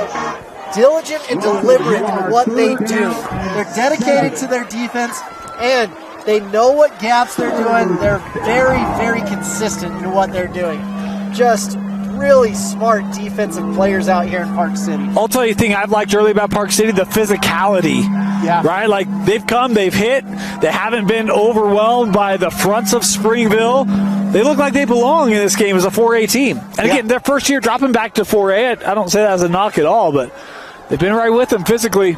diligent and deliberate in what they do. They're dedicated to their defense, and they know what gaps they're doing. They're very, very consistent in what they're doing. Just really smart defensive players out here in Park City. I'll tell you the thing I've liked early about Park City, the physicality. Yeah. Right? Like, they've come, they've hit. They haven't been overwhelmed by the fronts of Springville. They look like they belong in this game as a 4A team. And again, their first year dropping back to 4A, I don't say that as a knock at all, but they've been right with them physically.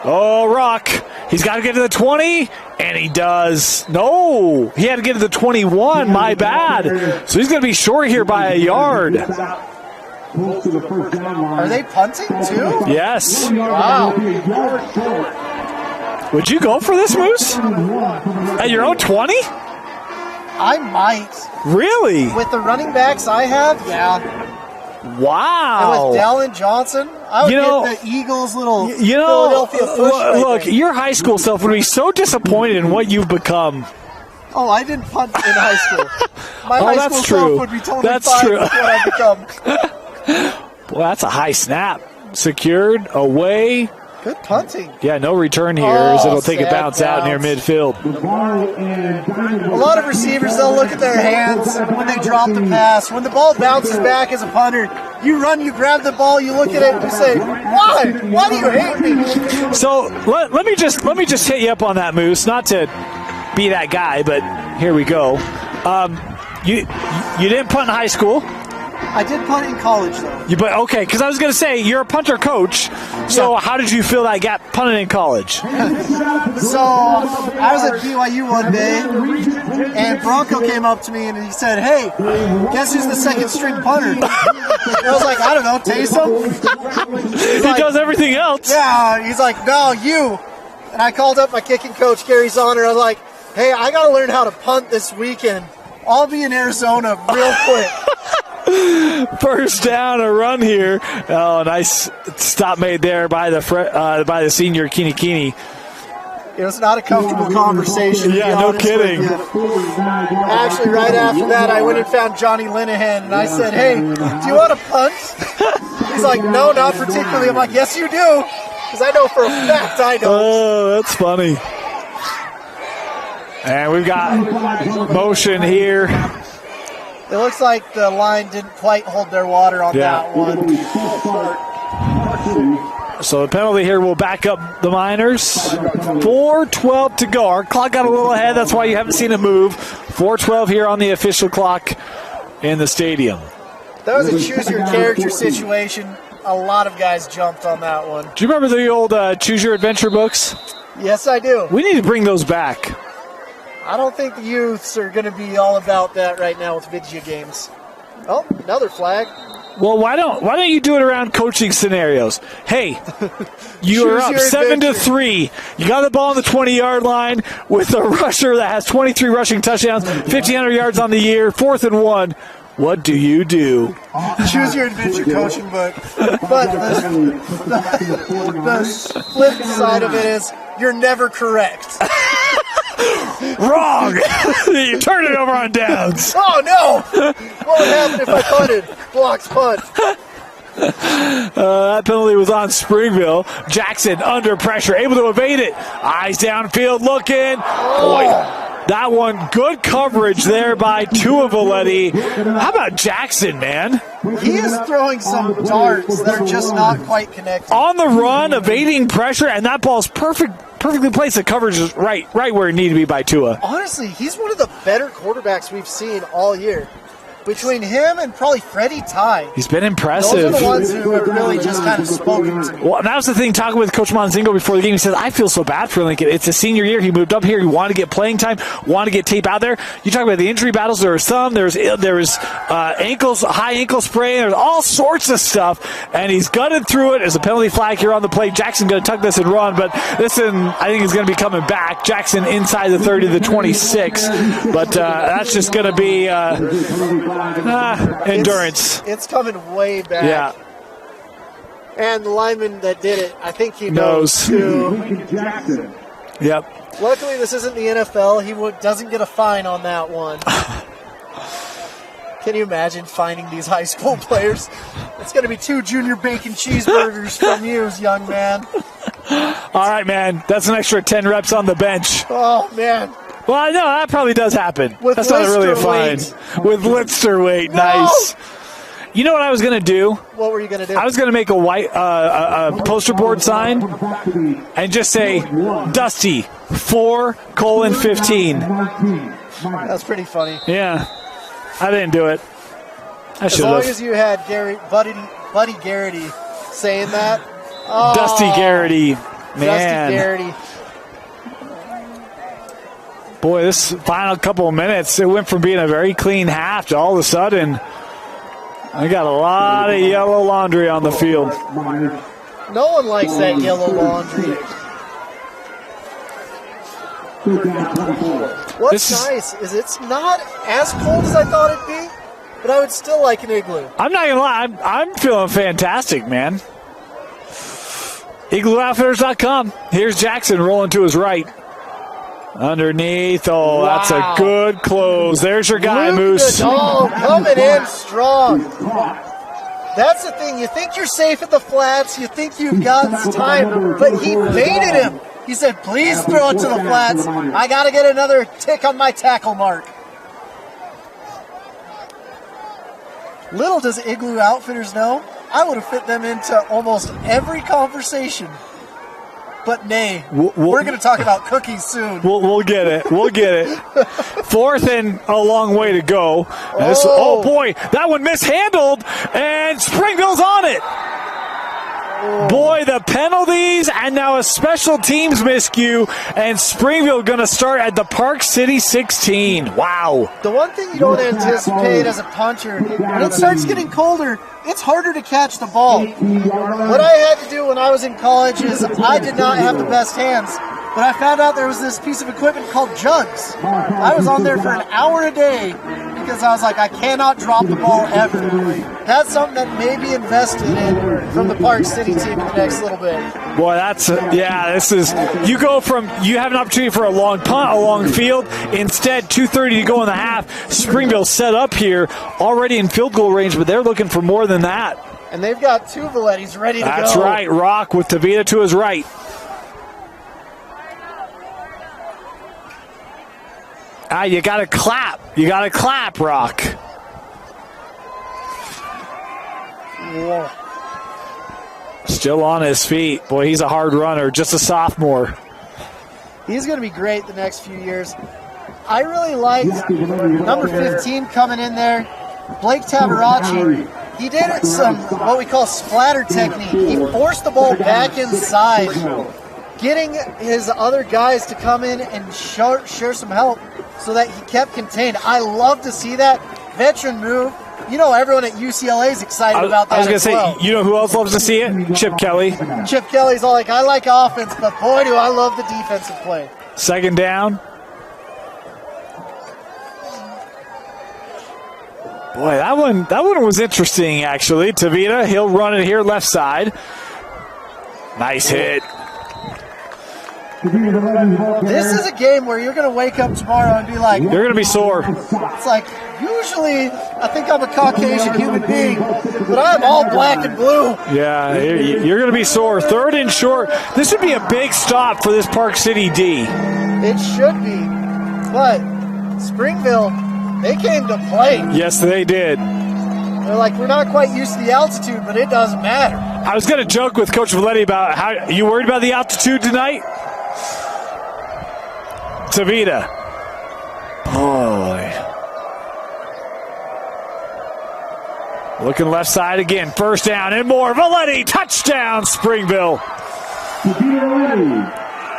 Oh, Rock. He's got to get to the 20, and he does. No, he had to get to the 21. My bad. So he's going to be short here by a yard. Are they punting too? Yes. Wow. Would you go for this, Moose? At your own 20? I might. Really? With the running backs I have, yeah. Wow. And with Dallin Johnson, I would get the Eagles' little Philadelphia push. Look, your high school self would be so disappointed in what you've become. Oh, I didn't punt in high school. My high school self would be totally fine with what I've become. Well, that's a high snap. Secured, away. Good punting. Yeah, no return here as it'll take a bounce out near midfield. A lot of receivers, they'll look at their hands when they drop the pass. When the ball bounces back as a punter, you run, you grab the ball, you look at it, and you say, why? Why do you hate me? So let me just hit you up on that, Moose. Not to be that guy, but here we go. You didn't punt in high school. I did punt in college, though. Okay, because I was going to say, you're a punter coach, so how did you feel that got punted in college? So, I was at BYU one day, and Bronco came up to me and he said, hey, guess who's the second string punter? And I was like, I don't know, Taysom? He does everything else. Yeah, he's like, no, you. And I called up my kicking coach, Gary Zahner. I was like, hey, I got to learn how to punt this weekend. I'll be in Arizona real quick. First down, a run here. Oh, nice stop made there by the by the senior Kini. It was not a comfortable conversation. Yeah, no kidding. Actually, right after that, I went and found Johnny Linehan, and I said, hey, do you want to punt? He's like, no, not particularly. I'm like, yes, you do, because I know for a fact I don't. Oh, that's funny. And we've got motion here. It looks like the line didn't quite hold their water on that one. So the penalty here will back up the Miners. 4:12 to go. Our clock got a little ahead. That's why you haven't seen it move. 4:12 here on the official clock in the stadium. That was a choose your character situation. A lot of guys jumped on that one. Do you remember the old Choose Your Adventure books? Yes, I do. We need to bring those back. I don't think the youths are going to be all about that right now with video games. Oh, another flag. Well, why don't you do it around coaching scenarios? Hey, you are up 7-3. You got the ball on the 20-yard line with a rusher that has 23 rushing touchdowns, 1,500 yards on the year, 4th and 1. What do you do? Choose your adventure coaching book. But the flip side of it is you're never correct. Wrong! You turn it over on downs. Oh, no! What would happen if I punted? Blocks punt. That penalty was on Springville. Jackson under pressure, able to evade it. Eyes downfield looking. Boy, that one, good coverage there by Tua Valetti. How about Jackson, man? He is throwing some darts that are just not quite connected. On the run, evading pressure, and that ball's perfectly placed. The coverage is right where it needed to be by Tua. Honestly, he's one of the better quarterbacks we've seen all year. Between him and probably Freddie Ty. He's been impressive. Those are the ones who have really just kind of spoken to me. Well, that was the thing, talking with Coach Monzingo before the game. He said, I feel so bad for Lincoln. It's a senior year. He moved up here. He wanted to get playing time, wanted to get tape out there. You talk about the injury battles. There were some. There was ankles, high ankle sprain. There's all sorts of stuff. And he's gutted through it. There's a penalty flag here on the play. Jackson going to tuck this and run. But listen, I think he's going to be coming back. Jackson inside the 30 to the 26. But that's just going to be endurance. It's coming way back. Yeah. And the lineman that did it, I think he knows too. Yep. Luckily, this isn't the NFL. He doesn't get a fine on that one. Can you imagine finding these high school players? It's going to be 2 junior bacon cheeseburgers from you, young man. All right, man. That's an extra 10 reps on the bench. Oh, man. Well, no, that probably does happen. With That's not really a fine. weight. With Lister weight, nice. You know what I was going to do? What were you going to do? I was going to make a white a poster board sign and just say, Dusty, 4:15. That's pretty funny. Yeah. I didn't do it. I should have. As long as you had Buddy Garrity saying that. Oh, Dusty Garrity. Man. Dusty Garrity. Boy, this final couple of minutes, it went from being a very clean half to all of a sudden, I got a lot of yellow laundry on the field. No one likes that yellow laundry. What's nice is it's not as cold as I thought it'd be, but I would still like an igloo. I'm not going to lie, I'm feeling fantastic, man. IglooOutfitters.com. Here's Jackson rolling to his right. Underneath. Oh, wow. That's a good close. There's your guy, Moose. Oh, coming in strong. That's the thing. You think you're safe at the flats. You think you've got time, but he baited him. He said, please throw it to the flats. I got to get another tick on my tackle mark. Little does Igloo Outfitters know, I would have fit them into almost every conversation. But nay, we're going to talk about cookies soon. We'll get it. We'll get it. Fourth and a long way to go. Oh, boy, that one mishandled, and Springville's on it. Boy, the penalties, and now a special teams miscue, and Springville going to start at the Park City 16. Wow. The one thing you don't anticipate as a puncher, when it starts getting colder, it's harder to catch the ball. What I had to do when I was in college is I did not have the best hands, but I found out there was this piece of equipment called jugs. I was on there for an hour a day because I was like, I cannot drop the ball ever. That's something that may be invested in from the Park City team in the next little bit. Boy, this is, you have an opportunity for a long punt, a long field. Instead, 2:30 to go in the half. Springville set up here, already in field goal range, but they're looking for more than that. And they've got two Valettis ready to go. That's right, Rock with Tavita to his right. You got to clap. You got to clap, Rock. Whoa. Still on his feet. Boy, he's a hard runner, just a sophomore. He's going to be great the next few years. I really liked number 15 coming in there, Blake Tabaracci. He did some what we call splatter technique. He forced the ball back inside, getting his other guys to come in and share some help so that he kept contained. I love to see that veteran move. You know, everyone at UCLA is excited about that. I was going to say, you know who else loves to see it? Chip Kelly. Chip Kelly's all like, I like offense, but boy, do I love the defensive play. Second down. Boy, that one was interesting, actually. Tavita, he'll run it here left side. Nice hit. This is a game where you're going to wake up tomorrow and be like, you're going to be sore. It's like, usually I think I'm a Caucasian human being, but I'm all black and blue. Yeah, you're going to be sore. Third and short. This would be a big stop for this Park City D. It should be, but Springville, they came to play. Yes, they did. They're like, we're not quite used to the altitude, but it doesn't matter. I was going to joke with Coach Valetti about how you worried about the altitude tonight? Tavita. Boy. Looking left side again. First down and more. Valetti, touchdown, Springville.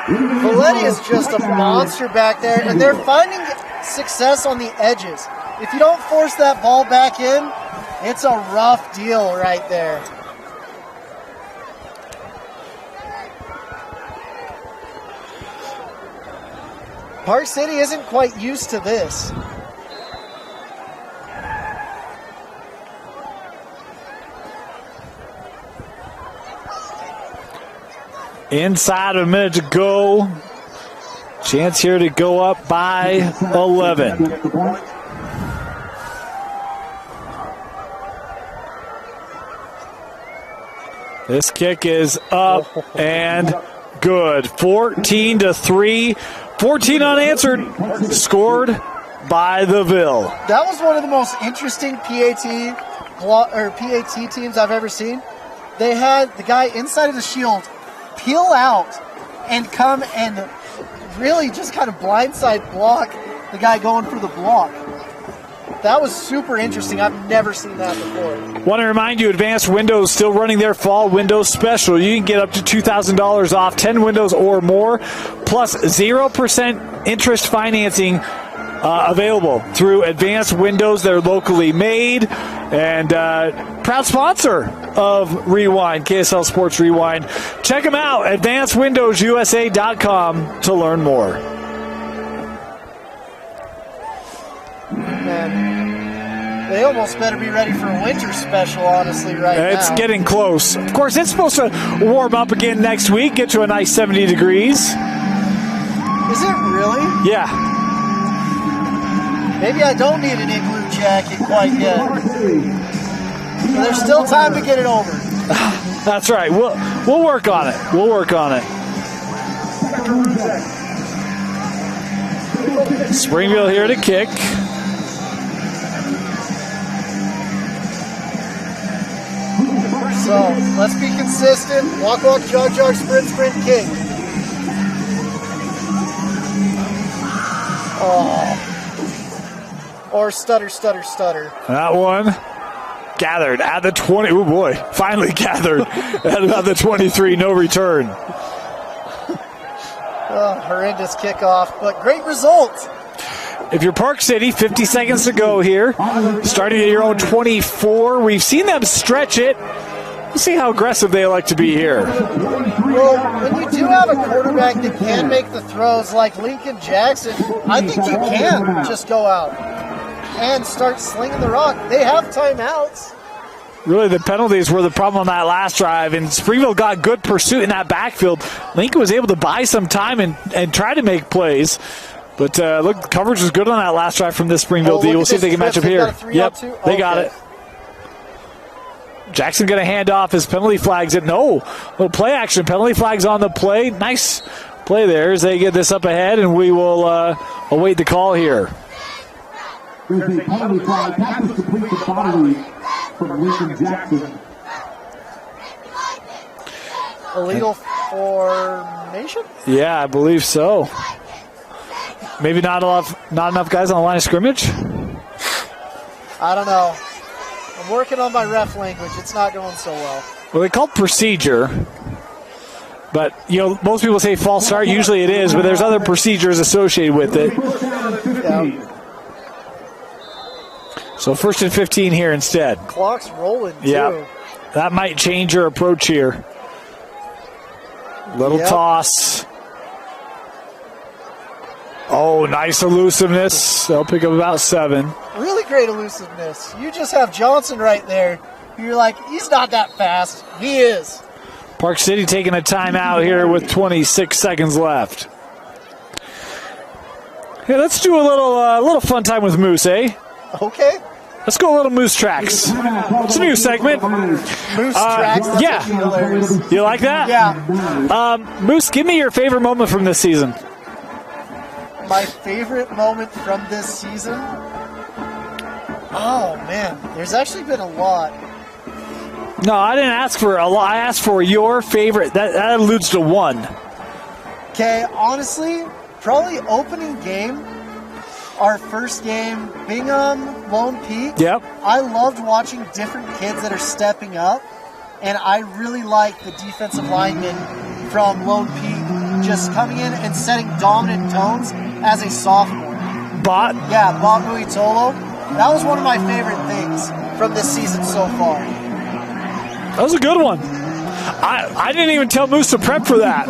Valetti is just a monster back there, and they're finding success on the edges. If you don't force that ball back in, it's a rough deal right there. Park City isn't quite used to this. Inside of a minute to go. Chance here to go up by 11. This kick is up and good. 14-3. 14 unanswered. Scored by the Ville. That was one of the most interesting PAT PAT teams I've ever seen. They had the guy inside of the shield peel out and come and really just kind of blindside block the guy going for the block. That was super interesting. I've never seen that before. Want to remind you, Advanced Windows still running their fall windows special. You can get up to $2,000 off 10 windows or more, plus 0% interest financing available through Advanced Windows. They're locally made and proud sponsor of Rewind, KSL Sports Rewind. Check them out, advancedwindowsusa.com to learn more. Man, they almost better be ready for a winter special, honestly, right now. It's getting close. Of course, it's supposed to warm up again next week, get to a nice 70 degrees. Is it really? Yeah. Maybe I don't need an igloo jacket quite yet. But there's still time to get it over. That's right. We'll work on it. We'll work on it. Springville here to kick. So let's be consistent. Walk, walk, jog, jog, sprint, sprint, kick. Oh. Or stutter, stutter, stutter. That one gathered at the 20. Oh boy, finally gathered at about the 23. No return. Horrendous kickoff, but great result. If you're Park City, 50 seconds to go here. Starting at your own 24. We've seen them stretch it. We'll see how aggressive they like to be here. Well, when you do have a quarterback that can make the throws like Lincoln Jackson, I think you can just go out and start slinging the rock. They have timeouts. Really, the penalties were the problem on that last drive, and Springville got good pursuit in that backfield. Lincoln was able to buy some time and try to make plays. But look, coverage was good on that last drive from this Springville D. We'll see if they can match up here. Yep, they got it. Jackson going to hand off his penalty flags. No, little play action. Penalty flags on the play. Nice play there as they get this up ahead, and we will await the call here. There's a penalty flag. Tackles complete the body from Lincoln Jackson. Illegal formation? Yeah, I believe so. Maybe not enough guys on the line of scrimmage? I don't know. I'm working on my ref language. It's not going so well. Well, they called procedure. But, most people say false start. Usually it is, but there's other procedures associated with it. Yeah. So 1st and 15 here instead. Clock's rolling, too. Yeah. That might change your approach here. Little toss. Oh, nice elusiveness. They'll pick up about 7. Really great elusiveness. You just have Johnson right there. You're like, he's not that fast. He is. Park City taking a timeout here with 26 seconds left. Hey, let's do a little fun time with Moose, eh? Okay. Let's go a little Moose Tracks. It's a new segment. Moose Tracks? That's actually hilarious. You like that? Yeah. Moose, give me your favorite moment from this season. My favorite moment from this season? Oh, man. There's actually been a lot. No, I didn't ask for a lot. I asked for your favorite. That alludes to one. Okay, honestly, probably opening game. Our first game, Bingham, Lone Peak. Yep. I loved watching different kids that are stepping up, and I really like the defensive linemen from Lone Peak just coming in and setting dominant tones as a sophomore. Bot? Yeah, Bob Muitolo. That was one of my favorite things from this season so far. That was a good one. I didn't even tell Moose to prep for that.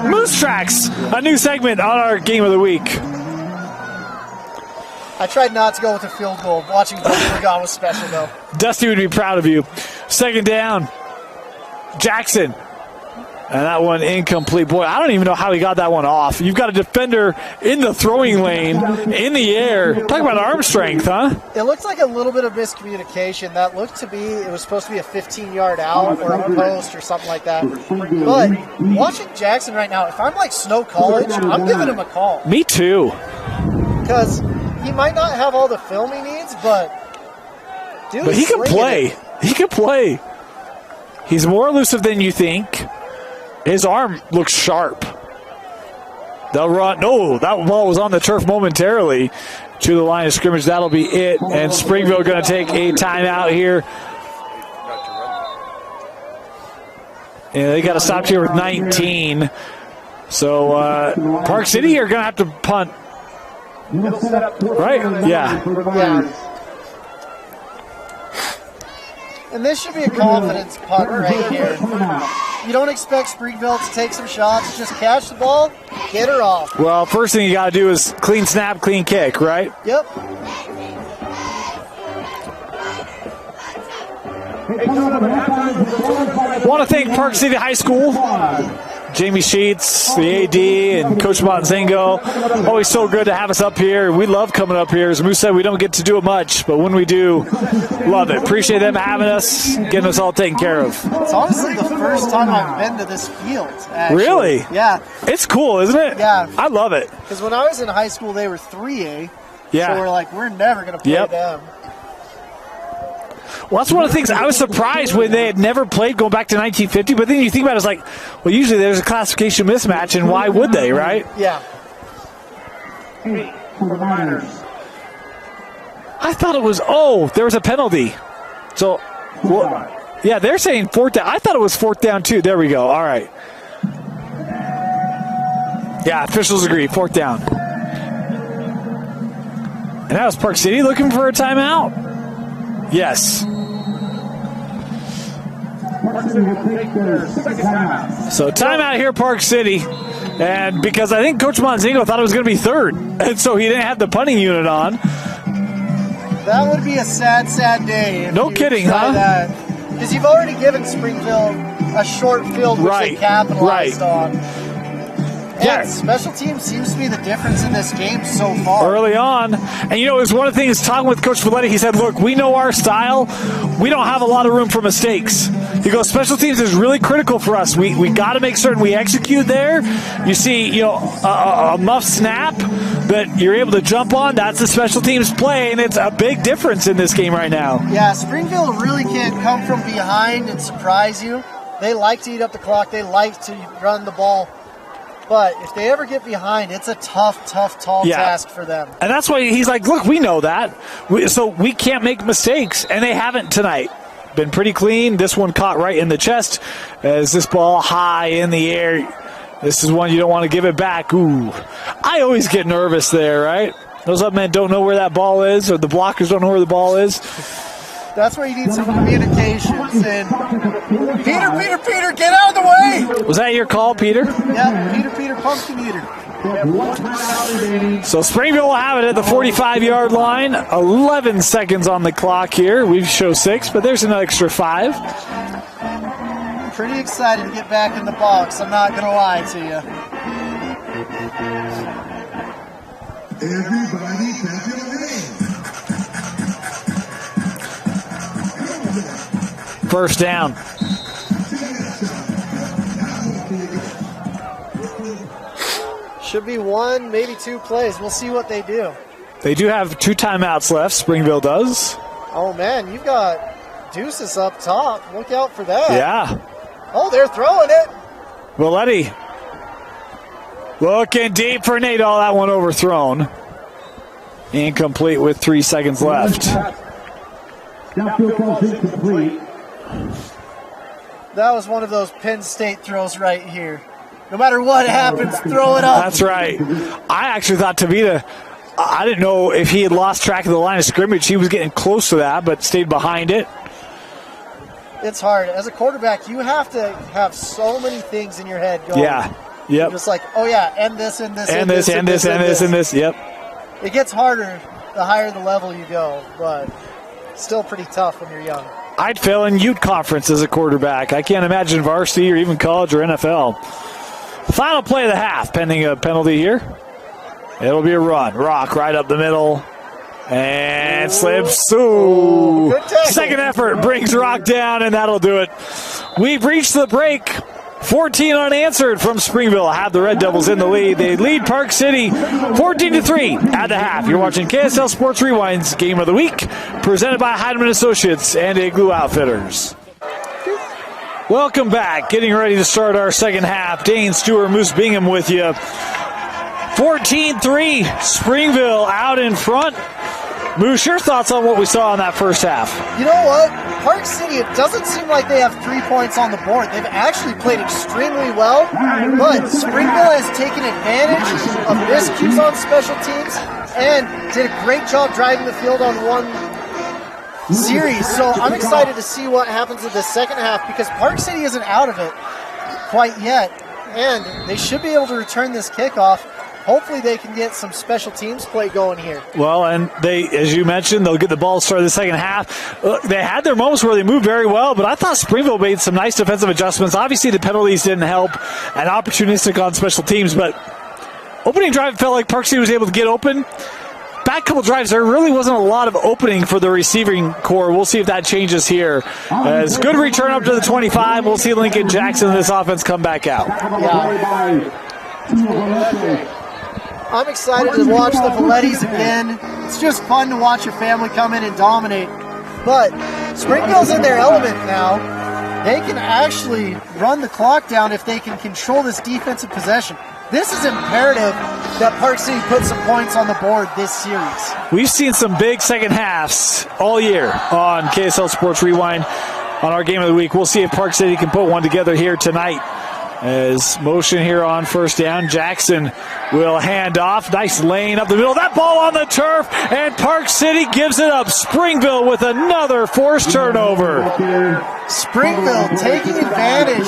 Moose Tracks, a new segment on our Game of the Week. I tried not to go with a field goal. Watching Dusty was special, though. Dusty would be proud of you. 2nd down. Jackson. And that one incomplete. Boy, I don't even know how he got that one off. You've got a defender in the throwing lane, in the air. Talk about arm strength, huh? It looked like a little bit of miscommunication. That looked to be, it was supposed to be a 15-yard out or a post or something like that. But watching Jackson right now, if I'm like Snow College, I'm giving him a call. Me too. Because he might not have all the film he needs, but Dude, But he can play. it. He can play. He's more elusive than you think. His arm looks sharp. They'll run. No, that ball was on the turf momentarily to the line of scrimmage. That'll be it. And Springville going to take a timeout here. Yeah, they got to stop here with 19. So Park City are going to have to punt. Right? Yeah. And this should be a confidence punt right here. You don't expect Springville to take some shots. Just catch the ball, get her off. Well, first thing you got to do is clean snap, clean kick, right? Yep. Want to thank Park City High School, Jamie Sheets, the AD, and Coach Monzingo. Always so good to have us up here. We love coming up here. As Moose said, we don't get to do it much, but when we do, love it. Appreciate them having us, getting us all taken care of. It's honestly the first time I've been to this field, actually. Really? Yeah. It's cool, isn't it? Yeah. I love it. Because when I was in high school, they were 3A. Yeah. So we're like, we're never going to play them. Well, that's one of the things I was surprised when they had never played going back to 1950. But then you think about it, it's like, well, usually there's a classification mismatch, and why would they, right? Yeah. I thought it was, there was a penalty. So, yeah, they're saying fourth down. I thought it was fourth down, too. There we go. All right. Yeah, officials agree. Fourth down. And that was Park City looking for a timeout. Yes. So timeout here, Park City. And because I think Coach Monzingo thought it was going to be third. And so he didn't have the punting unit on. That would be a sad, sad day. No kidding, huh? Because you've already given Springville a short field which they capitalized on. And special teams seems to be the difference in this game so far. Early on. And, it was one of the things, talking with Coach Valetti, he said, look, we know our style. We don't have a lot of room for mistakes. He goes, special teams is really critical for us. We got to make certain we execute there. You see, a muff snap that you're able to jump on, that's the special teams play, and it's a big difference in this game right now. Yeah, Springville really can't come from behind and surprise you. They like to eat up the clock. They like to run the ball. But if they ever get behind, it's a tough, tall task for them. And that's why he's like, look, we know that. So we can't make mistakes. And they haven't tonight. Been pretty clean. This one caught right in the chest as this ball high in the air. This is one you don't want to give it back. Ooh. I always get nervous there, right? Those up men don't know where that ball is, or the blockers don't know where the ball is. That's where you need some communications. And Peter, get out of the way! Was that your call, Peter? Yeah, Peter, pumpkin eater. So Springville will have it at the 45-yard line. 11 seconds on the clock here. We show 6, but there's an extra 5. I'm pretty excited to get back in the box. I'm not going to lie to you. Everybody clap your hands. First down. Should be 1, maybe 2 plays. We'll see what they do. They do have 2 timeouts left. Springville does. Oh, man, you've got Deuces up top. Look out for that. Yeah. Oh, they're throwing it. Valetti looking deep for Nate. Oh, that one overthrown. Incomplete with 3 seconds left. Downfield calls incomplete. That was one of those Penn State throws right here. No matter what happens, throw it up. That's right. I actually thought Tavita, I didn't know if he had lost track of the line of scrimmage. He was getting close to that, but stayed behind it. It's hard. As a quarterback, you have to have so many things in your head going. Yeah. Yep. You're just like, oh, yeah, and this, and this, and this, and this, and this, and this. Yep. It gets harder the higher the level you go, but still pretty tough when you're young. I'd fail in Ute Conference as a quarterback. I can't imagine varsity or even college or NFL. Final play of the half, pending a penalty here. It'll be a run. Rock right up the middle. And slips. Ooh. Good tackle. Second effort brings Rock down, and that'll do it. We've reached the break. 14 unanswered from Springville have the Red Devils in the lead. They lead Park City 14-3 at the half. You're watching KSL Sports Rewind's Game of the Week, presented by Heidemann Associates and Igloo Outfitters. Welcome back. Getting ready to start our second half. Dane Stewart, Moose Bingham with you. 14-3, Springville out in front. Moose, your thoughts on what we saw in that first half? You know what? Park City, it doesn't seem like they have 3 points on the board. They've actually played extremely well, but Springville has taken advantage of miscues on special teams and did a great job driving the field on one series. So I'm excited to see what happens in the second half because Park City isn't out of it quite yet, and they should be able to return this kickoff. Hopefully they can get some special teams play going here. Well, and they, as you mentioned, they'll get the ball started the second half. They had their moments where they moved very well, but I thought Springville made some nice defensive adjustments. Obviously the penalties didn't help and opportunistic on special teams, but opening drive felt like Park City was able to get open. Back couple drives, there really wasn't a lot of opening for the receiving core. We'll see if that changes here. As good return up to the 25. We'll see Lincoln Jackson and this offense come back out. Yeah. I'm excited to watch the Valettis again. It's just fun to watch your family come in and dominate. But Springville's in their element now. They can actually run the clock down if they can control this defensive possession. This is imperative that Park City put some points on the board this series. We've seen some big second halves all year on KSL Sports Rewind on our Game of the Week. We'll see if Park City can put one together here tonight. As motion here on first down, Jackson will hand off. Nice lane up the middle. That ball on the turf, and Park City gives it up. Springville with another forced turnover. Springville taking advantage.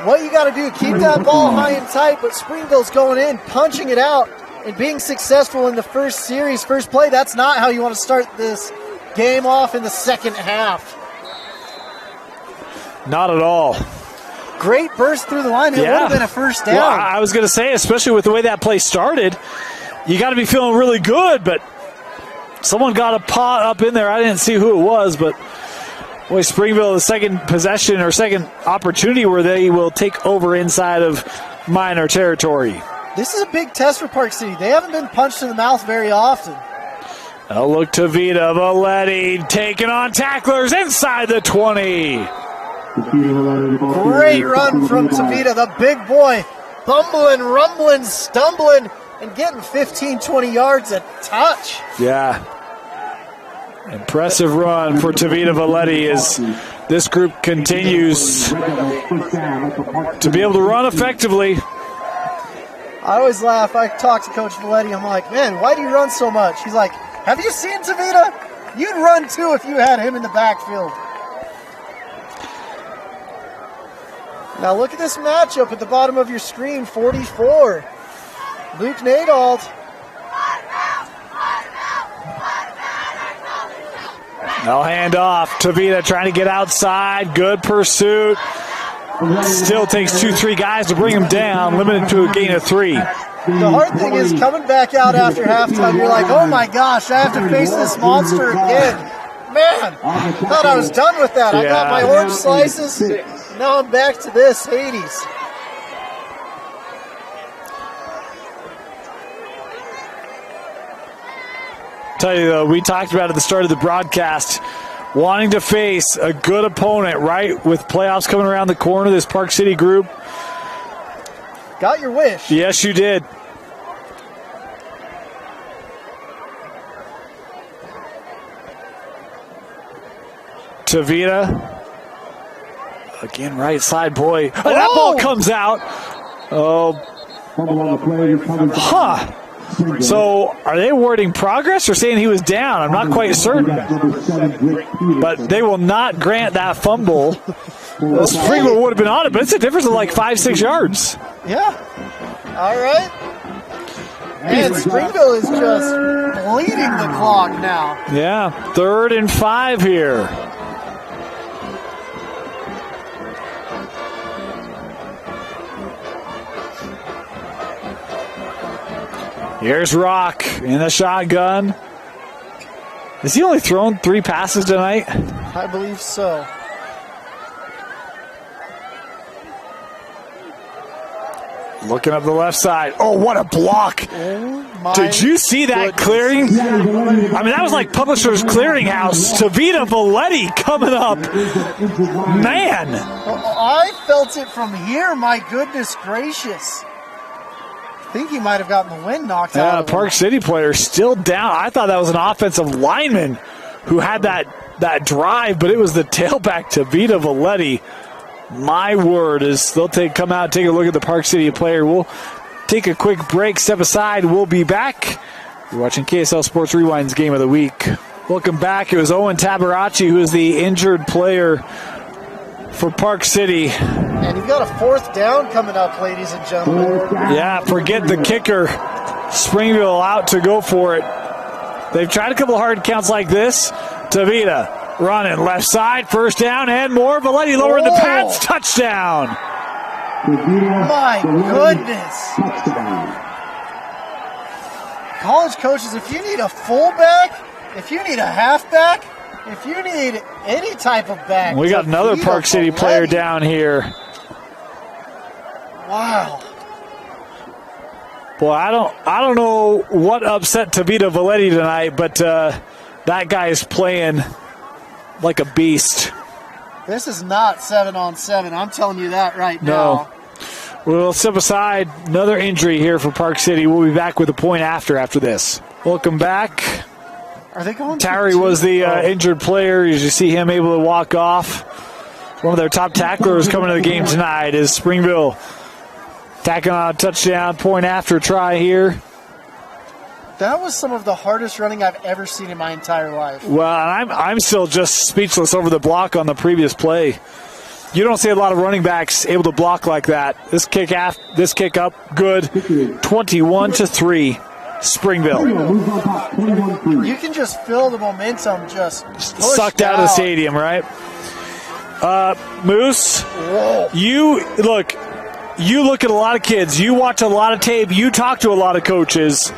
What you got to do, keep that ball high and tight, but Springville's going in, punching it out, and being successful in the first series, first play. That's not how you want to start this game off in the second half. Not at all. Great burst through the line. It would have been a first down. Well, I was going to say, especially with the way that play started, you got to be feeling really good, but someone got a pot up in there. I didn't see who it was, but boy, Springville, the second possession or second opportunity where they will take over inside of minor territory. This is a big test for Park City. They haven't been punched in the mouth very often. A look to Vita Valetti taking on tacklers inside the 20. Great run from Tavita, the big boy, bumbling, rumbling, stumbling, and getting 15, 20 yards a touch. Yeah. Impressive run for Tavita Valetti as this group continues to be able to run effectively. I always laugh. I talk to Coach Valetti. I'm like, man, why do you run so much? He's like, have you seen Tavita? You'd run too if you had him in the backfield. Now look at this matchup at the bottom of your screen, 44. Luke Nadald. No hand off. Tavita trying to get outside. Good pursuit. Still takes 2-3 guys to bring him down, limited to a gain of 3. The hard thing is coming back out after halftime, you're like, oh my gosh, I have to face this monster again. Man, thought I was done with that. I got my orange slices. Now I'm back to this, Hades. Tell you though, we talked about at the start of the broadcast, wanting to face a good opponent, right? With playoffs coming around the corner, this Park City group. Got your wish. Yes, you did. Tavita. Again, right side, boy. Oh, that ball comes out. Oh. Huh. So, are they awarding progress or saying he was down? I'm not quite certain. But they will not grant that fumble. Springville would have been on it, but it's a difference of like 5-6 yards. Yeah. All right. And Springville is just bleeding the clock now. Yeah, 3rd and 5 here. Here's Rock in the shotgun. Has he only thrown 3 passes tonight? I believe so. Looking up the left side. Oh, what a block. Did you see that clearing? I mean, that was like Publishers Clearinghouse. Tavita Valetti coming up. Man. I felt it from here. My goodness gracious. I think he might have gotten the wind knocked out of him. Park City player still down. I thought that was an offensive lineman who had that drive, but it was the tailback Tavita Valetti. My word, is they'll come out and take a look at the Park City player. We'll take a quick break, step aside. We'll be back. You're watching KSL Sports Rewind's Game of the Week. Welcome back. It was Owen Tabarachi who is the injured player for Park City. And you've got a 4th down coming up, ladies and gentlemen. Yeah, forget the kicker. Springville out to go for it. They've tried a couple hard counts like this. Tavita running left side, first down and more. Valetti lowering the pads, touchdown. My goodness. College coaches, if you need a fullback, if you need a halfback, if you need any type of back. We got another Park City player down here. Wow. Well, I don't know what upset Tavita Valetti tonight, but that guy is playing like a beast. This is not 7-on-7. I'm telling you that right now. We'll step aside. Another injury here for Park City. We'll be back with a point after this. Welcome back. Are they going? Terry was the injured player. As you see him able to walk off. One of their top tacklers coming to the game tonight is Springville. Tacking on a touchdown, point after try here. That was some of the hardest running I've ever seen in my entire life. Well, I'm still just speechless over the block on the previous play. You don't see a lot of running backs able to block like that. This kick up, good. 21-3, Springville. You can just feel the momentum just sucked out of the stadium, right? Moose, you look at a lot of kids. You watch a lot of tape. You talk to a lot of coaches.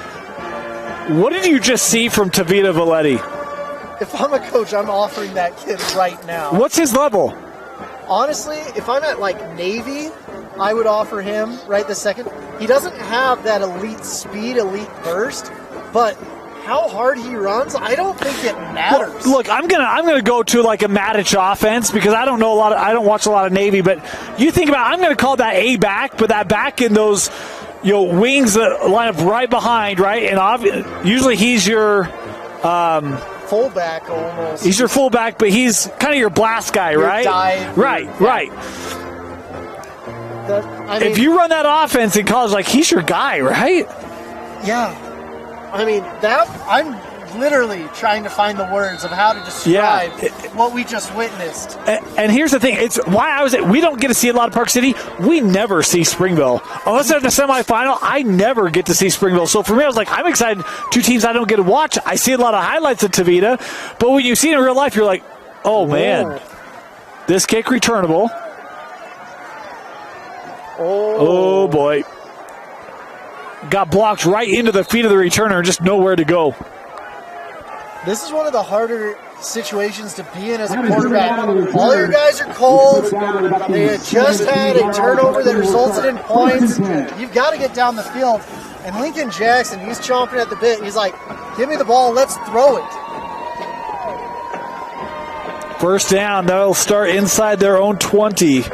What did you just see from Tavita Valetti? If I'm a coach, I'm offering that kid right now. What's his level? Honestly, if I'm at like Navy, I would offer him right this second. He doesn't have that elite speed, elite burst, but how hard he runs, I don't think it matters. Well, look, I'm gonna go to like a Matic offense because I don't watch a lot of Navy, but you think about I'm gonna call that a back, but that back in those wings that line up right behind, right? And usually he's your fullback almost. He's your fullback, but he's kind of your blast guy, right? Right. If you run that offense in college, like he's your guy, right? Yeah. I mean, I'm literally trying to find the words of how to describe what we just witnessed. And here's the thing. It's why we don't get to see a lot of Park City. We never see Springville. Unless they're in the semifinal, I never get to see Springville. So for me, I was like, I'm excited. 2 teams I don't get to watch. I see a lot of highlights of Tavita. But when you see it in real life, you're like, oh, man. This kick returnable. Oh, boy. Got blocked right into the feet of the returner, just nowhere to go. This is one of the harder situations to be in as a quarterback. All your guys are cold. They had just had a turnover that resulted in points. You've got to get down the field. And Lincoln Jackson, he's chomping at the bit. He's like, give me the ball, let's throw it. First down, they'll start inside their own 20.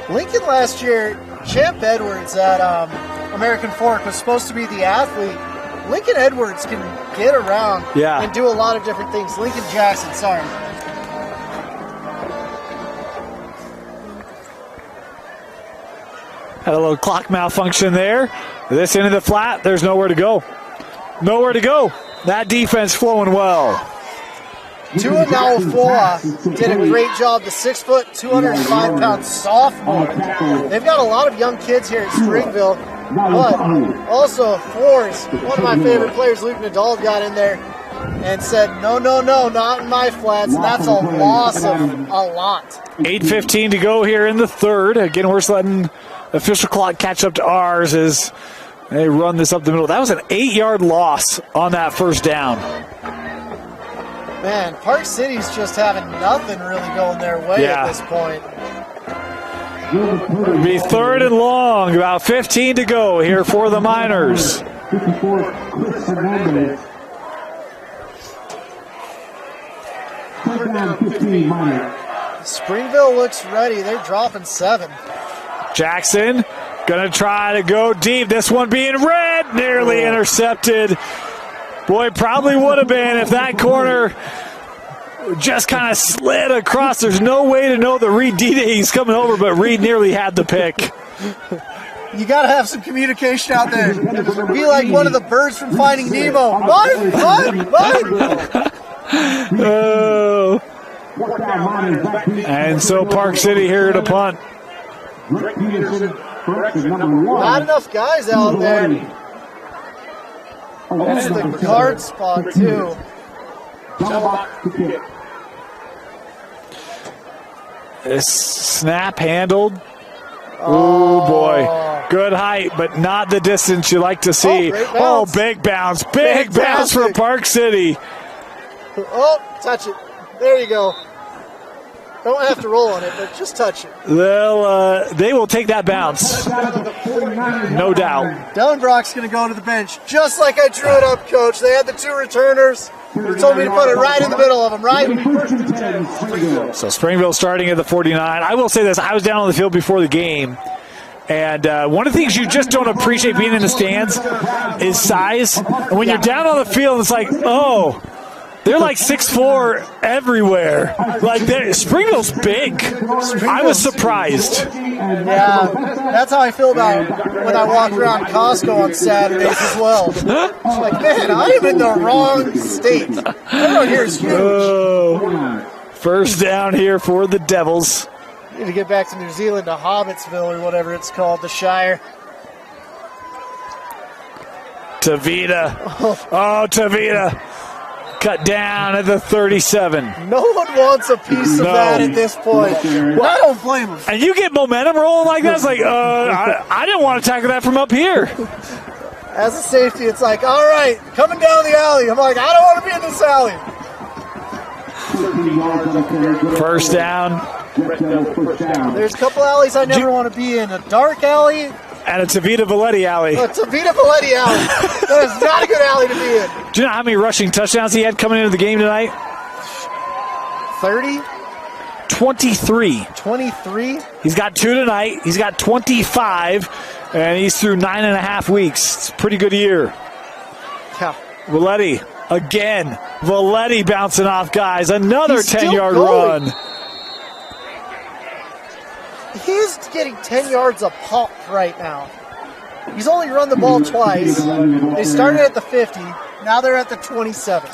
Lincoln last year, Champ Edwards at American Fork was supposed to be the athlete. Lincoln Edwards can get around and do a lot of different things. Lincoln Jackson, sorry. Had a little clock malfunction there. This end of the flat, there's nowhere to go. Nowhere to go. That defense flowing well. Tua Naofua did a great job. The 6', 205-pound sophomore. They've got a lot of young kids here at Springville. But also, Fours, one of my favorite players, Luke Nadal, got in there and said, no, not in my flats. And that's a loss of a lot. 8:15 to go here in the third. Again, we're just letting the official clock catch up to ours as they run this up the middle. That was an 8-yard loss on that first down. Man, Park City's just having nothing really going their way at this point. It'll be 3rd and long, about 15 to go here for the Miners. 54, Chris Hernandez. 3rd down, 15, Miners. Springville looks ready. They're dropping 7. Jackson gonna try to go deep. This one being red, nearly intercepted. Boy, probably would have been if that corner just kind of slid across. There's no way to know that Reed D-Day is coming over, but Reed nearly had the pick. You got to have some communication out there. Be like one of the birds from Finding Nemo. Mine. Oh. And so Park City here to punt. Not enough guys out there. It's the guard spot, too. This snap handled. Oh, boy. Good height, but not the distance you like to see. Oh, big bounce. Big bounce for Park City. Oh, touch it. There you go. Don't have to roll on it, but just touch it. They will take that bounce. No doubt. Dylan Brock's going to go to the bench, just like I drew it up, Coach. They had the 2 returners. You told me to put it right in the middle of them, right? So Springville starting at the 49. I will say this. I was down on the field before the game. And one of the things you just don't appreciate being in the stands is size. And when you're down on the field, it's like, oh, they're like 6'4" everywhere. Like Springville's big. I was surprised. Yeah, that's how I feel about when I walk around Costco on Saturdays as well. I'm like, man, I am in the wrong state. Everyone here is huge. First down here for the Devils. Need to get back to New Zealand, to Hobbitsville or whatever it's called, the Shire. Tavita. Oh, Tavita. Cut down at the 37. No one wants a piece of that at this point. Well, I don't blame them. And you get momentum rolling like that. It's like, I didn't want to tackle that from up here. As a safety, it's like, all right, coming down the alley. I'm like, I don't want to be in this alley. First down. There's a couple alleys I never want to be in. A dark alley. And a Tavita Valetti alley. A Tavita Valetti alley. That is not a good alley to be in. Do you know how many rushing touchdowns he had coming into the game tonight? 30? 23. 23? He's got 2 tonight. He's got 25, and he's through 9.5 weeks. It's a pretty good year. Yeah. Valetti again. Valetti bouncing off guys. Another 10-yard run. He's getting 10 yards a pop right now. He's only run the ball twice. They started at the 50. Now they're at the 27.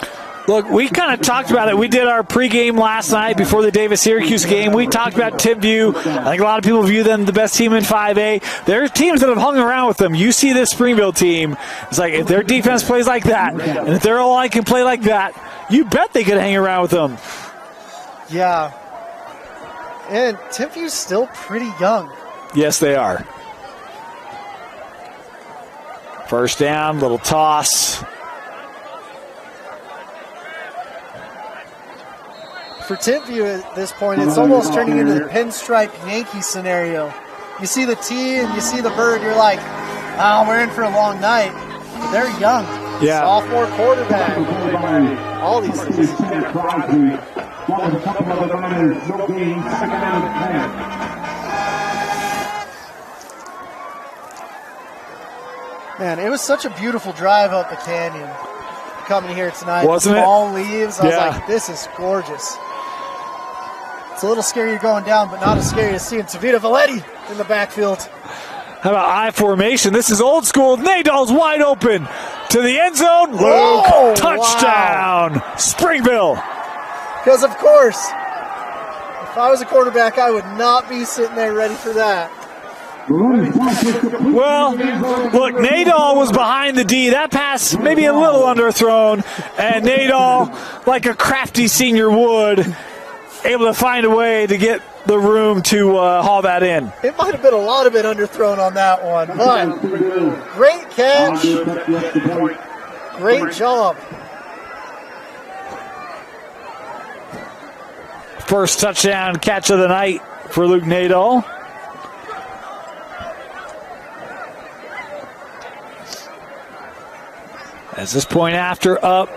Look, we kind of talked about it. We did our pregame last night before the Davis-Syracuse game. We talked about Timpview. I think a lot of people view them the best team in 5A. There are teams that have hung around with them. You see this Springville team. It's like if their defense plays like that, and if their O-line can play like that, you bet they could hang around with them. Yeah. And Timpview's still pretty young. Yes, they are. First down, little toss. For Timpview at this point, it's almost turning into the pinstripe Yankee scenario. You see the T and you see the bird, you're like, oh, we're in for a long night. But they're young. Yeah. Sophomore quarterback. All these things. Man, it was such a beautiful drive up the canyon coming here tonight. Wasn't it? Fall leaves. I was like, this is gorgeous. It's a little scary going down, but not as scary as seeing Tavita Valetti in the backfield. How about I formation? This is old school. Nadal's wide open to the end zone. Luke, touchdown. Wow. Springville. Because, of course, if I was a quarterback, I would not be sitting there ready for that. Well, look, Nadal was behind the D. That pass maybe a little underthrown, and Nadal, like a crafty senior would, able to find a way to get the room to haul that in. It might have been a lot of it underthrown on that one, but great catch, great jump. First touchdown catch of the night for Luke Nadal. As this point after up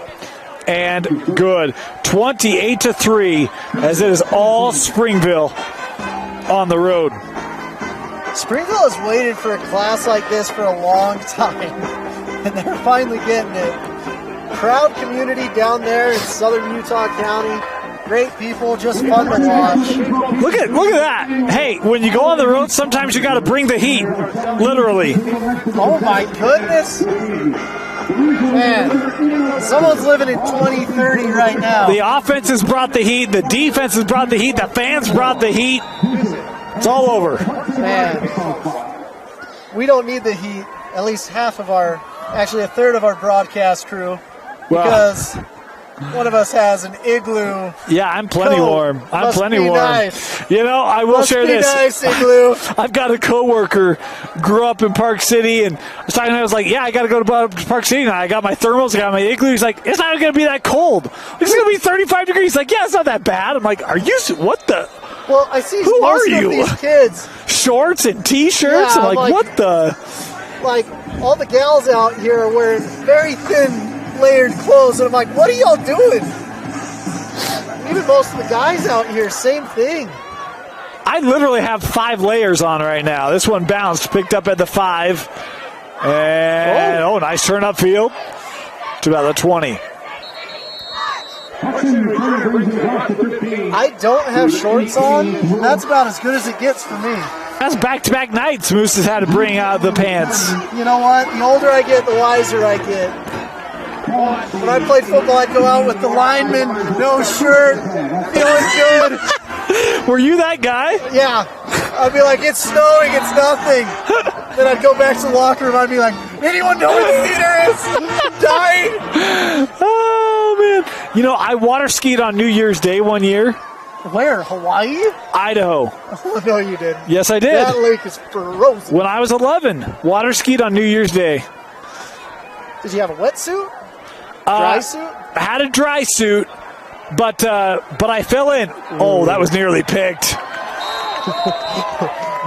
and good. 28-3 as it is all Springville on the road. Springville has waited for a class like this for a long time, and they're finally getting it. Proud community down there in southern Utah County. Great people, just fun to watch. Look at that. Hey, when you go on the road, sometimes you got to bring the heat, literally. Oh my goodness. Man, someone's living in 2030 right now. The offense has brought the heat, the defense has brought the heat, the fans brought the heat. It's all over. Man, we don't need the heat. At least a third of our broadcast crew, because one of us has an igloo. Yeah, I'm plenty warm. I'm plenty warm. Nice. You know, I will share this. Nice, igloo. I've got a coworker, grew up in Park City, and I was talking to him, I was like, yeah, I got to go to Park City now. I got my thermals, I got my igloo. He's like, it's not going to be that cold. It's going to be 35 degrees. He's like, yeah, it's not that bad. I'm like, what the? Well, I see Who most are you? of these kids. Shorts and T-shirts? Yeah, I'm like, what the? Like, all the gals out here are wearing very thin, layered clothes, and I'm like, what are y'all doing? Even most of the guys out here, same thing. I literally have 5 layers on right now. This one bounced, picked up at the 5. And, nice turn upfield to about the 20. I don't have shorts on. That's about as good as it gets for me. That's back-to-back nights Moose has had to bring out the pants. You know what? The older I get, the wiser I get. When I played football, I'd go out with the lineman, no shirt, feeling good. Were you that guy? Yeah. I'd be like, it's snowing, it's nothing. Then I'd go back to the locker room, I'd be like, anyone know where the theater is? I'm dying. Oh, man. You know, I water skied on New Year's Day one year. Where? Hawaii? Idaho. Oh, no, you didn't. Yes, I did. That lake is frozen. When I was 11, water skied on New Year's Day. Did you have a wetsuit? Dry suit? I had a dry suit, but I fell in. Oh, that was nearly picked.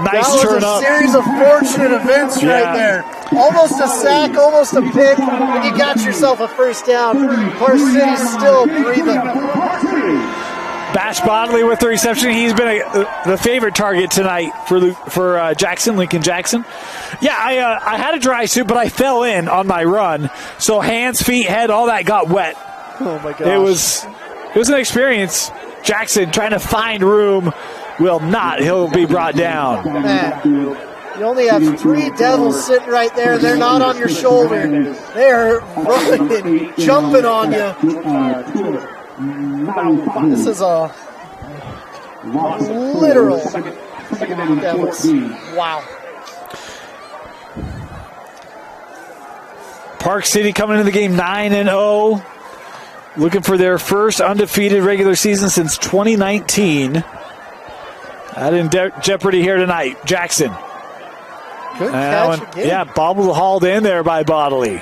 Nice turn up. That was a series of fortunate events right there. Almost a sack, almost a pick, and you got yourself a first down. Park City's still breathing. Bash Bodley with the reception. He's been the favorite target tonight for Lincoln Jackson. Yeah, I had a dry suit, but I fell in on my run. So hands, feet, head, all that got wet. Oh, my gosh. It was an experience. Jackson trying to find room. Will not. He'll be brought down. Man, you only have 3 Devils sitting right there. They're not on your shoulder. They're running, jumping on you. This is a literal Devils. Wow. Park City coming into the game 9-0. Looking for their first undefeated regular season since 2019. That in jeopardy here tonight. Jackson. Good catch again. Yeah, bobble hauled in there by Bodley.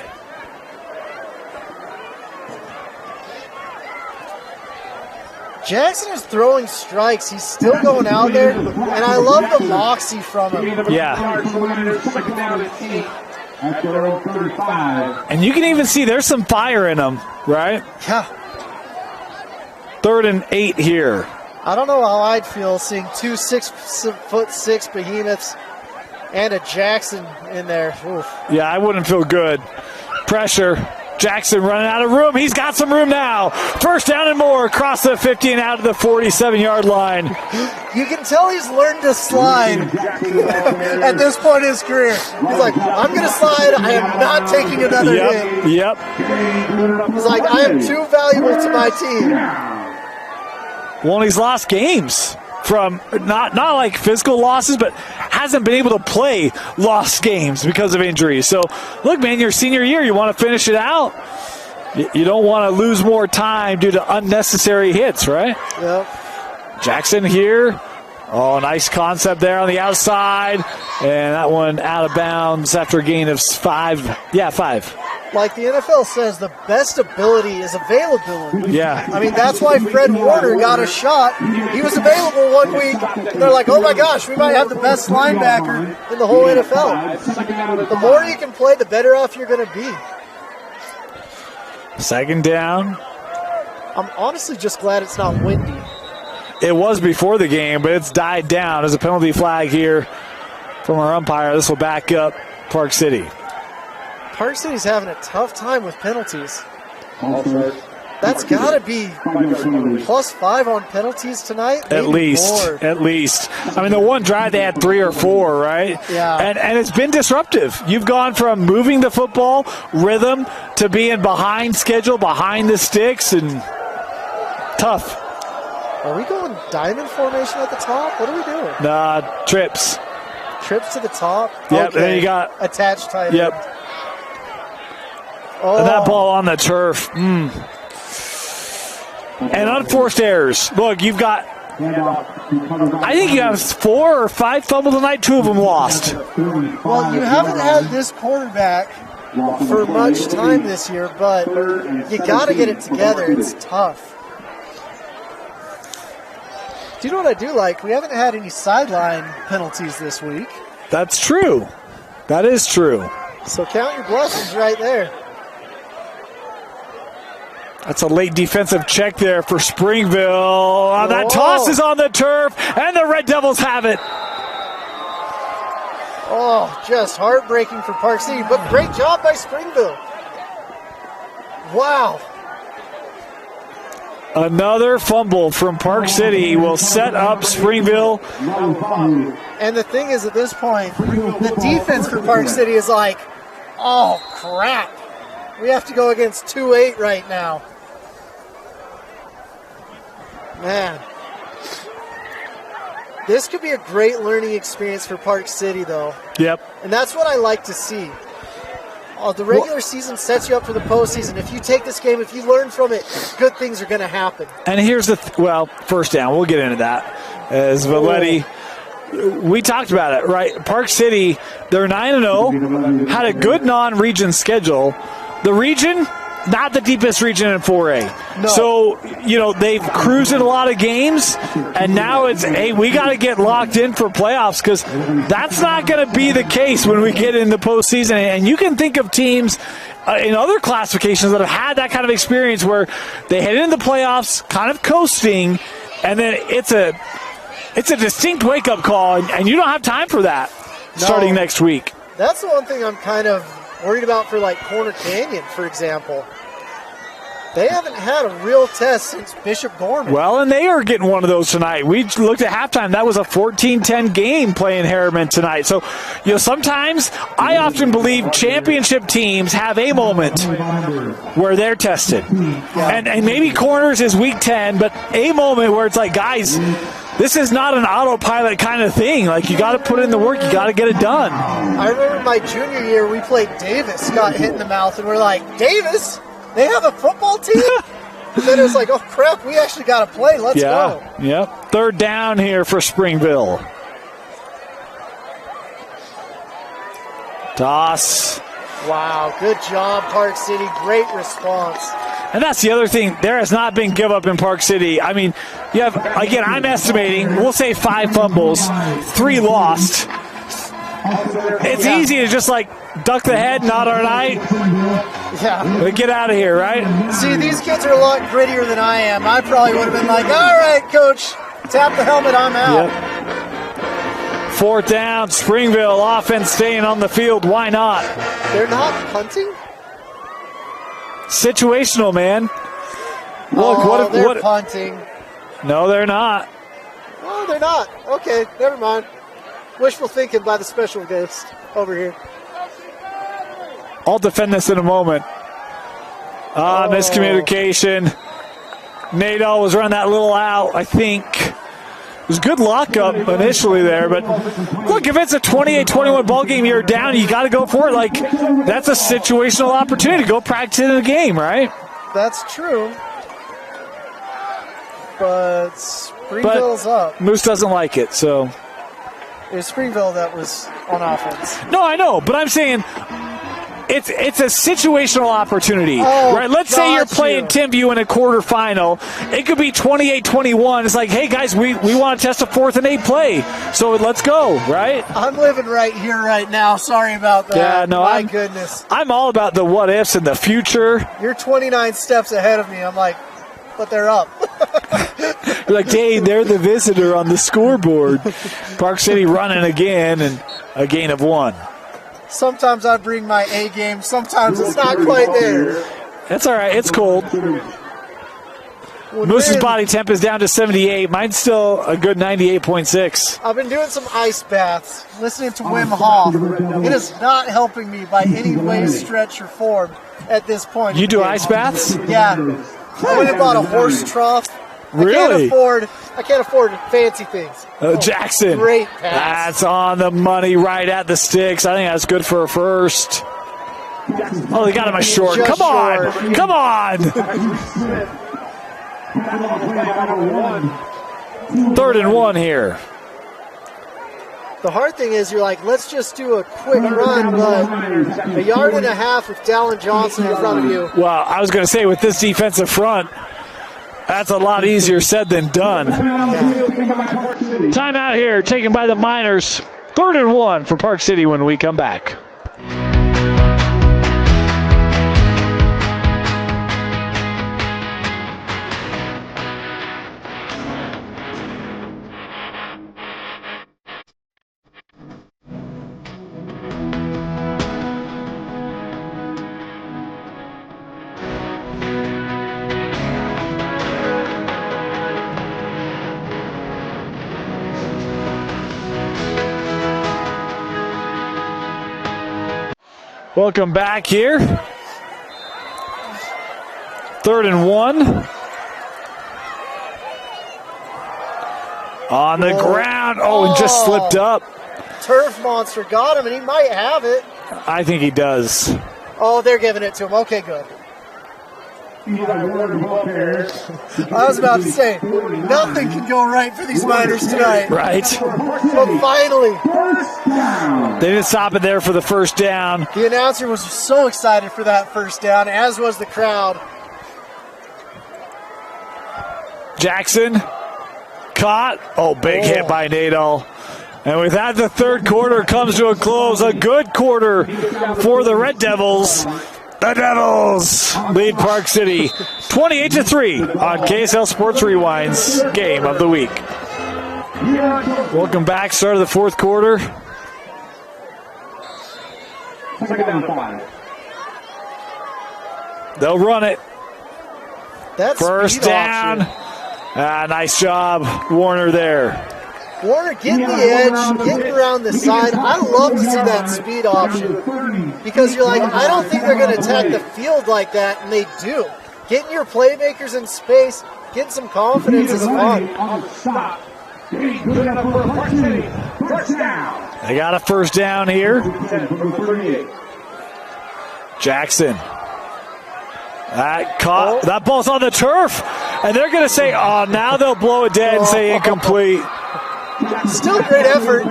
Jackson is throwing strikes. He's still going out there, and I love the moxie from him. Yeah. And you can even see there's some fire in him, right? Yeah. 3rd and 8 here. I don't know how I'd feel seeing 2 6'6" behemoths and a Jackson in there. Oof. Yeah, I wouldn't feel good. Pressure. Jackson running out of room. He's got some room now. First down and more across the 50 and out of the 47-yard line. You can tell he's learned to slide at this point in his career. He's like, I'm going to slide. I am not taking another hit. Yep. He's like, I am too valuable to my team. Well, he's lost games from not like physical losses, but hasn't been able to play lost games because of injuries. So, look, man, your senior year, you want to finish it out. You don't want to lose more time due to unnecessary hits, right? Yep. Jackson here. Oh, nice concept there on the outside. And that one out of bounds after a gain of 5. Yeah, 5. Like the NFL says, the best ability is availability. Yeah. I mean, that's why Fred Warner got a shot. He was available one week, and they're like, oh my gosh, we might have the best linebacker in the whole NFL. The more you can play, the better off you're going to be. Second down. I'm honestly just glad it's not windy. It was before the game, but it's died down. There's a penalty flag here from our umpire. This will back up Park City. Park City's having a tough time with penalties. That's got to be +5 on penalties tonight. At least. I mean, the one drive they had 3 or 4, right? Yeah. And it's been disruptive. You've gone from moving the football, rhythm, to being behind schedule, behind the sticks, and tough. Are we going diamond formation at the top? What are we doing? Trips. Trips to the top? Yep, okay. then you got attached tight end. Yep. Oh. And that ball on the turf. And unforced errors. Look, you've got, I think you have 4 or 5 fumbles tonight, 2 of them lost. Well, you haven't had this quarterback for much time this year, but you got to get it together. It's tough. Do you know what I do like? We haven't had any sideline penalties this week. That's true. That is true. So count your blessings right there. That's a late defensive check there for Springville. That toss is on the turf, and the Red Devils have it. Oh, just heartbreaking for Park City, but great job by Springville. Wow. Another fumble from Park City will set up Springville. And the thing is, at this point, the defense for Park City is like, oh, crap. We have to go against 2-8 right now. Man. This could be a great learning experience for Park City, though. Yep. And that's what I like to see. The regular season sets you up for the postseason. If you take this game, if you learn from it, good things are going to happen. And here's the first down. We'll get into that. As Valetti, we talked about it, right? Park City, they're 9-0, had a good non-region schedule. The region, not the deepest region in 4A. No. So, they've cruised in a lot of games, and now it's, hey, we got to get locked in for playoffs, because that's not going to be the case when we get in the postseason. And you can think of teams in other classifications that have had that kind of experience where they head into the playoffs kind of coasting, and then it's a distinct wake-up call, and you don't have time for that starting next week. That's the one thing I'm kind of worried about for, like, Corner Canyon, for example. They haven't had a real test since Bishop Gorman. Well, and they are getting one of those tonight. We looked at halftime. That was a 14-10 game playing Harriman tonight. So, sometimes I often believe championship teams have a moment where they're tested. Yeah. And maybe Corners is week 10, but a moment where it's like, guys, this is not an autopilot kind of thing. Like, you got to put in the work. You got to get it done. I remember my junior year, we played Davis, got hit in the mouth, and we're like, Davis? They have a football team? And then it was like, oh, crap, we actually got to play. Let's go. Yep. Third down here for Springville. Toss. Wow, good job, Park City. Great response. And that's the other thing. There has not been give up in Park City. I mean, you have, again, I'm estimating, we'll say 5 fumbles, 3 lost. It's easy to just duck the head, not our night. Yeah. But get out of here, right? See, these kids are a lot grittier than I am. I probably would have been like, all right, coach, tap the helmet, I'm out. Yep. 4th down, Springville offense staying on the field. Why not? They're not punting? Situational, man. Look, they're punting. No, they're not. Oh, they're not. Okay, never mind. Wishful thinking by the special guest over here. I'll defend this in a moment. Miscommunication. Nadeau was running that little out, I think. It was good lockup initially there, but look, if it's a 28-21 ball game, you're down, you got to go for it. That's a situational opportunity. Go practice in a game, right? That's true. But Springville's up. Moose doesn't like it, so. It was Springville that was on offense. No, I know, but I'm saying it's a situational opportunity, right? Let's say you're playing Timpview in a quarterfinal. It could be 28-21. It's like, hey, guys, we want to test a 4th and 8 play, so let's go, right? I'm living right here, right now. Sorry about that. Yeah, no, My goodness. I'm all about the what-ifs and the future. You're 29 steps ahead of me. I'm like, but they're up. You're like, hey, they're the visitor on the scoreboard. Park City running again, and a gain of 1. Sometimes I bring my A game. Sometimes it's not quite there. That's all right. It's cold. Moose's body temp is down to 78. Mine's still a good 98.6. I've been doing some ice baths, listening to Wim Hof. It is not helping me by any way, stretch, or form at this point. You do ice baths? Yeah. I went and bought a horse trough. Really? I can't afford fancy things. Jackson. Great pass. That's on the money, right at the sticks. I think that's good for a first. Oh, they got him a short. Just Come on. short. Come on. 3rd and 1 here. The hard thing is you're like, let's just do a quick run, but 1.5 yards with Dallin Johnson in front of you. Well, I was going to say, with this defensive front, that's a lot easier said than done. Timeout here, taken by the Miners. 3rd and 1 for Park City when we come back. Welcome back here. 3rd and 1. On the ground. Oh, and just slipped up. Turf monster got him, and he might have it. I think he does. Oh, they're giving it to him. Okay, good. I was about to say, nothing can go right for these Miners tonight. Right. But finally. They didn't stop it there for the first down. The announcer was so excited for that first down, as was the crowd. Jackson caught. Oh, big hit by Nadal. And with that, the 3rd quarter comes to a close. A good quarter for the Red Devils. The Devils lead Park City 28-3 on KSL Sports Rewind's Game of the Week. Welcome back. Start of the 4th quarter. 2nd down 5. They'll run it. That's first down. Nice job, Warner there. Warner getting the edge, getting around the side. I love to see that speed option because you're like, I don't think they're going to attack the field like that, and they do. Getting your playmakers in space, getting some confidence is fun. They got a first down here. Jackson. That ball's on the turf, and they're going to say, oh, now they'll blow it dead and say incomplete. Still a great effort.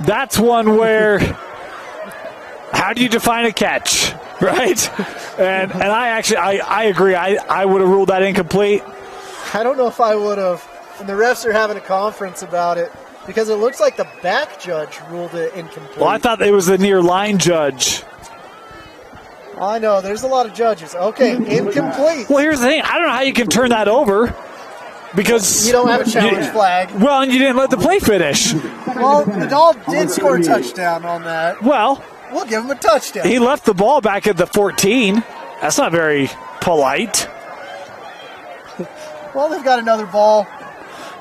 That's one where, how do you define a catch, right? And I agree. I would have ruled that incomplete. I don't know if I would have. And the refs are having a conference about it because it looks like the back judge ruled it incomplete. Well, I thought it was the near line judge. I know, there's a lot of judges. Okay, incomplete. Well, here's the thing. I don't know how you can turn that over because you don't have a challenge flag. Well, and you didn't let the play finish. Well, Nadal did score a touchdown on that. Well, we'll give him a touchdown. He left the ball back at the 14. That's not very polite. Well, they've got another ball.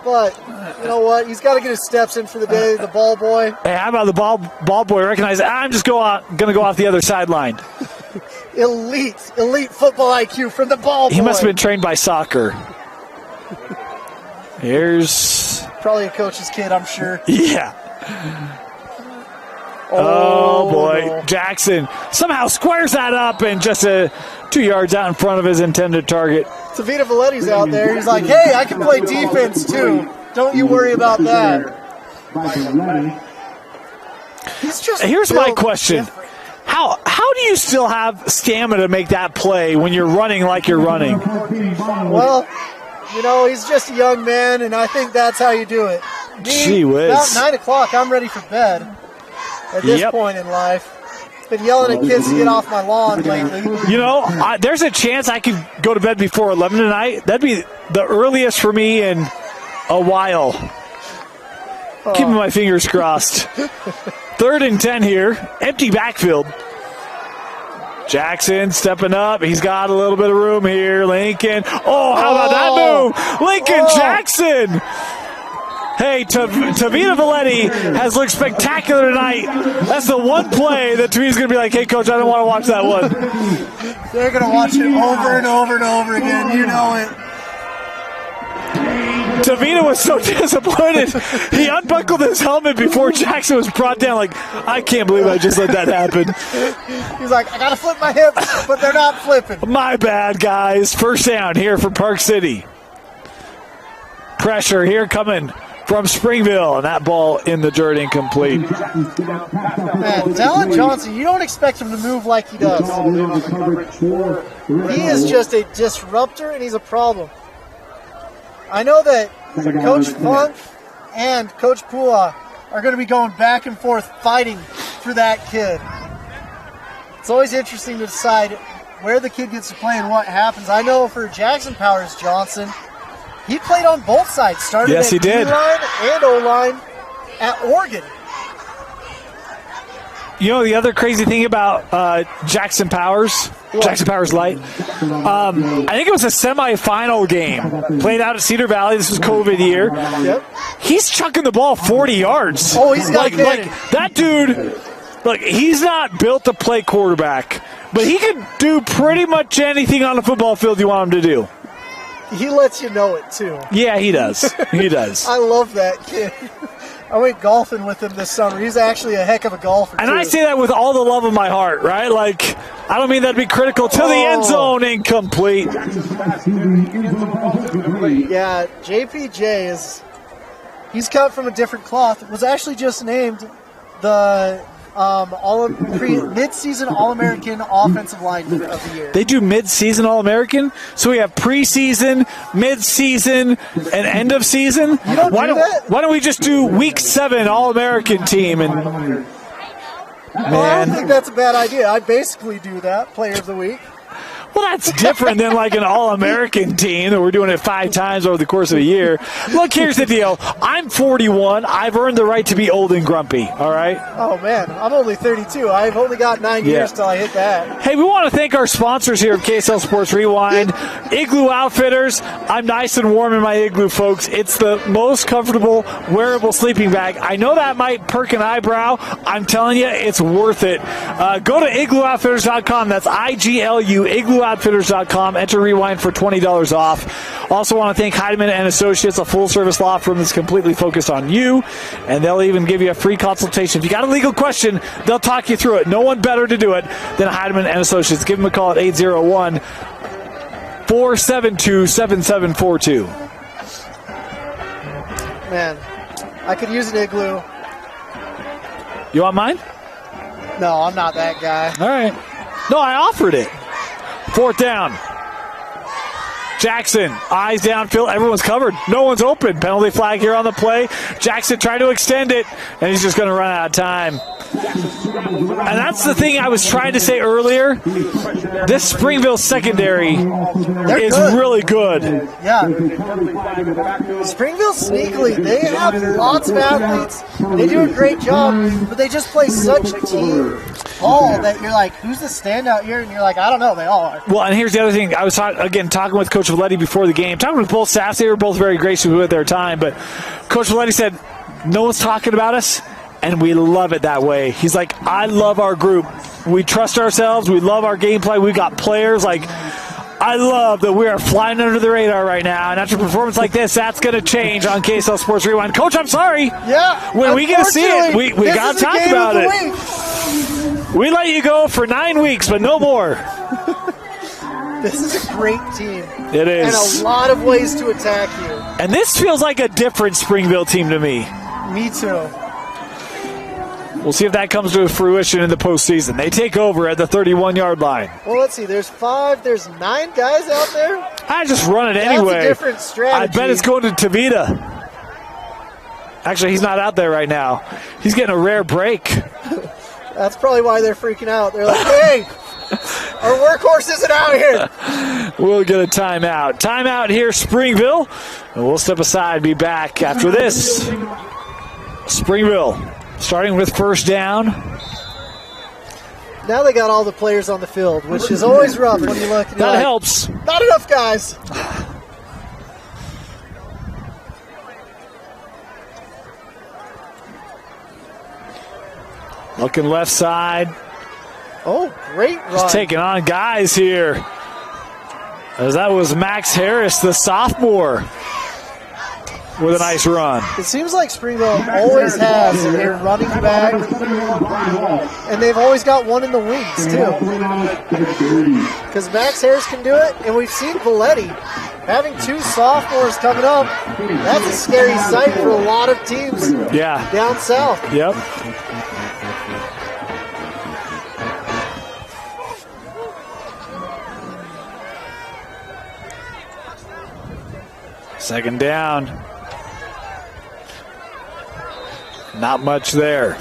But, you know what? He's got to get his steps in for the day, the ball boy. Hey, how about the ball boy recognize I'm just going to go off the other sideline. Elite football IQ from the ball boy. He must have been trained by soccer. Here's... probably a coach's kid, I'm sure. Yeah. Oh boy. No. Jackson somehow squares that up and just 2 yards out in front of his intended target. Tavita Valletti's out there. He's like, hey, I can play defense too. Don't you worry about that. Here's my question. Different. How do you still have stamina to make that play when you're running like you're running? Well, he's just a young man, and I think that's how you do it. Gee whiz. About 9 o'clock, I'm ready for bed at this point in life. Been yelling at kids to get off my lawn lately. There's a chance I could go to bed before 11 tonight. That'd be the earliest for me in a while. Keeping my fingers crossed. 3rd and 10 here. Empty backfield. Jackson stepping up. He's got a little bit of room here. Lincoln. Oh, how about that move? Lincoln Jackson. Hey, Tavita Valetti has looked spectacular tonight. That's the one play that Tavita's going to be like, hey, Coach, I don't want to watch that one. They're going to watch it over and over and over again. You know it. Tavita was so disappointed. He unbuckled his helmet before Jackson was brought down. Like, I can't believe I just let that happen. He's like, I got to flip my hips, but they're not flipping. My bad, guys. First down here for Park City. Pressure here coming from Springville, and that ball in the dirt, incomplete. Man, Dallin Johnson, you don't expect him to move like he does. He is just a disruptor, and he's a problem. I know that Coach Funk and Coach Pua are going to be going back and forth fighting for that kid. It's always interesting to decide where the kid gets to play and what happens. I know for Jackson Powers Johnson, he played on both sides. Started at D-line and O-line at Oregon. The other crazy thing about Jackson Powers Light, I think it was a semifinal game. Played out at Cedar Valley. This was COVID year. Yep. He's chucking the ball 40 yards. Oh, he's got that dude, look, he's not built to play quarterback, but he can do pretty much anything on the football field you want him to do. He lets you know it, too. Yeah, he does. He does. I love that kid. I went golfing with him this summer. He's actually a heck of a golfer, and too. I say that with all the love of my heart, right? Like, I don't mean that to be critical. To the end zone, incomplete. Yeah, JPJ he's cut from a different cloth. Was actually just named the mid-season All-American offensive line of the year. They do mid-season All-American? So we have preseason, mid-season, and end of season? You don't do that? Why don't we just do week 7 All-American team? And I don't think that's a bad idea. I basically do that, player of the week. Well, that's different than like an All-American team that we're doing it 5 times over the course of a year. Look, here's the deal. I'm 41. I've earned the right to be old and grumpy, all right? Oh, man. I'm only 32. I've only got 9 years till I hit that. Hey, we want to thank our sponsors here at KSL Sports Rewind. Igloo Outfitters. I'm nice and warm in my Igloo, folks. It's the most comfortable wearable sleeping bag. I know that might perk an eyebrow. I'm telling you, it's worth it. Go to igloooutfitters.com. That's IGLU, igloooutfitters.com. Enter Rewind for $20 off. Also want to thank Heidemann and Associates, a full-service law firm that's completely focused on you, and they'll even give you a free consultation. If you got a legal question, they'll talk you through it. No one better to do it than Heidemann and Associates. Give them a call at 801-472-7742. Man, I could use an Igloo. You want mine? No, I'm not that guy. All right. No, I offered it. 4th down. Jackson, eyes downfield. Everyone's covered. No one's open. Penalty flag here on the play. Jackson trying to extend it, and he's just going to run out of time. And that's the thing I was trying to say earlier. This Springville secondary is really good. Yeah. Springville sneakily, they have lots of athletes. They do a great job, but they just play such team ball that you're like, who's the standout here? And you're like, I don't know. They all are. Well, and here's the other thing. I was talking with Coach Valetti before the game, talking with both staffs. They were both very gracious with their time, but Coach Valetti said, no one's talking about us, and we love it that way. He's like, I love our group. We trust ourselves. We love our gameplay. We've got players. Like, I love that we are flying under the radar right now, and after a performance like this, that's going to change on KSL Sports Rewind. Coach, I'm sorry. Yeah. When we get to see it, we got to talk about it. We let you go for 9 weeks, but no more. This is a great team. It is. And a lot of ways to attack you. And this feels like a different Springville team to me. Me too. We'll see if that comes to fruition in the postseason. They take over at the 31-yard line. Well, let's see. There's 9 guys out there. I just run it anyway. That's a different strategy. I bet it's going to Tavita. Actually, he's not out there right now. He's getting a rare break. That's probably why they're freaking out. They're like, hey, our workhorse isn't out here. We'll get a timeout. Timeout here, Springville. And we'll step aside and be back after this. Springville starting with first down. Now they got all the players on the field, which is always rough when you look. That helps. Not enough guys. Looking left side. Oh, great run. Just taking on guys here. As that was Max Harris, the sophomore, with a nice run. It seems like Springville always has a running back, and they've always got one in the wings, too. Because Max Harris can do it, and we've seen Valetti having 2 sophomores coming up. That's a scary sight for a lot of teams down south. Yep. Second down. Not much there.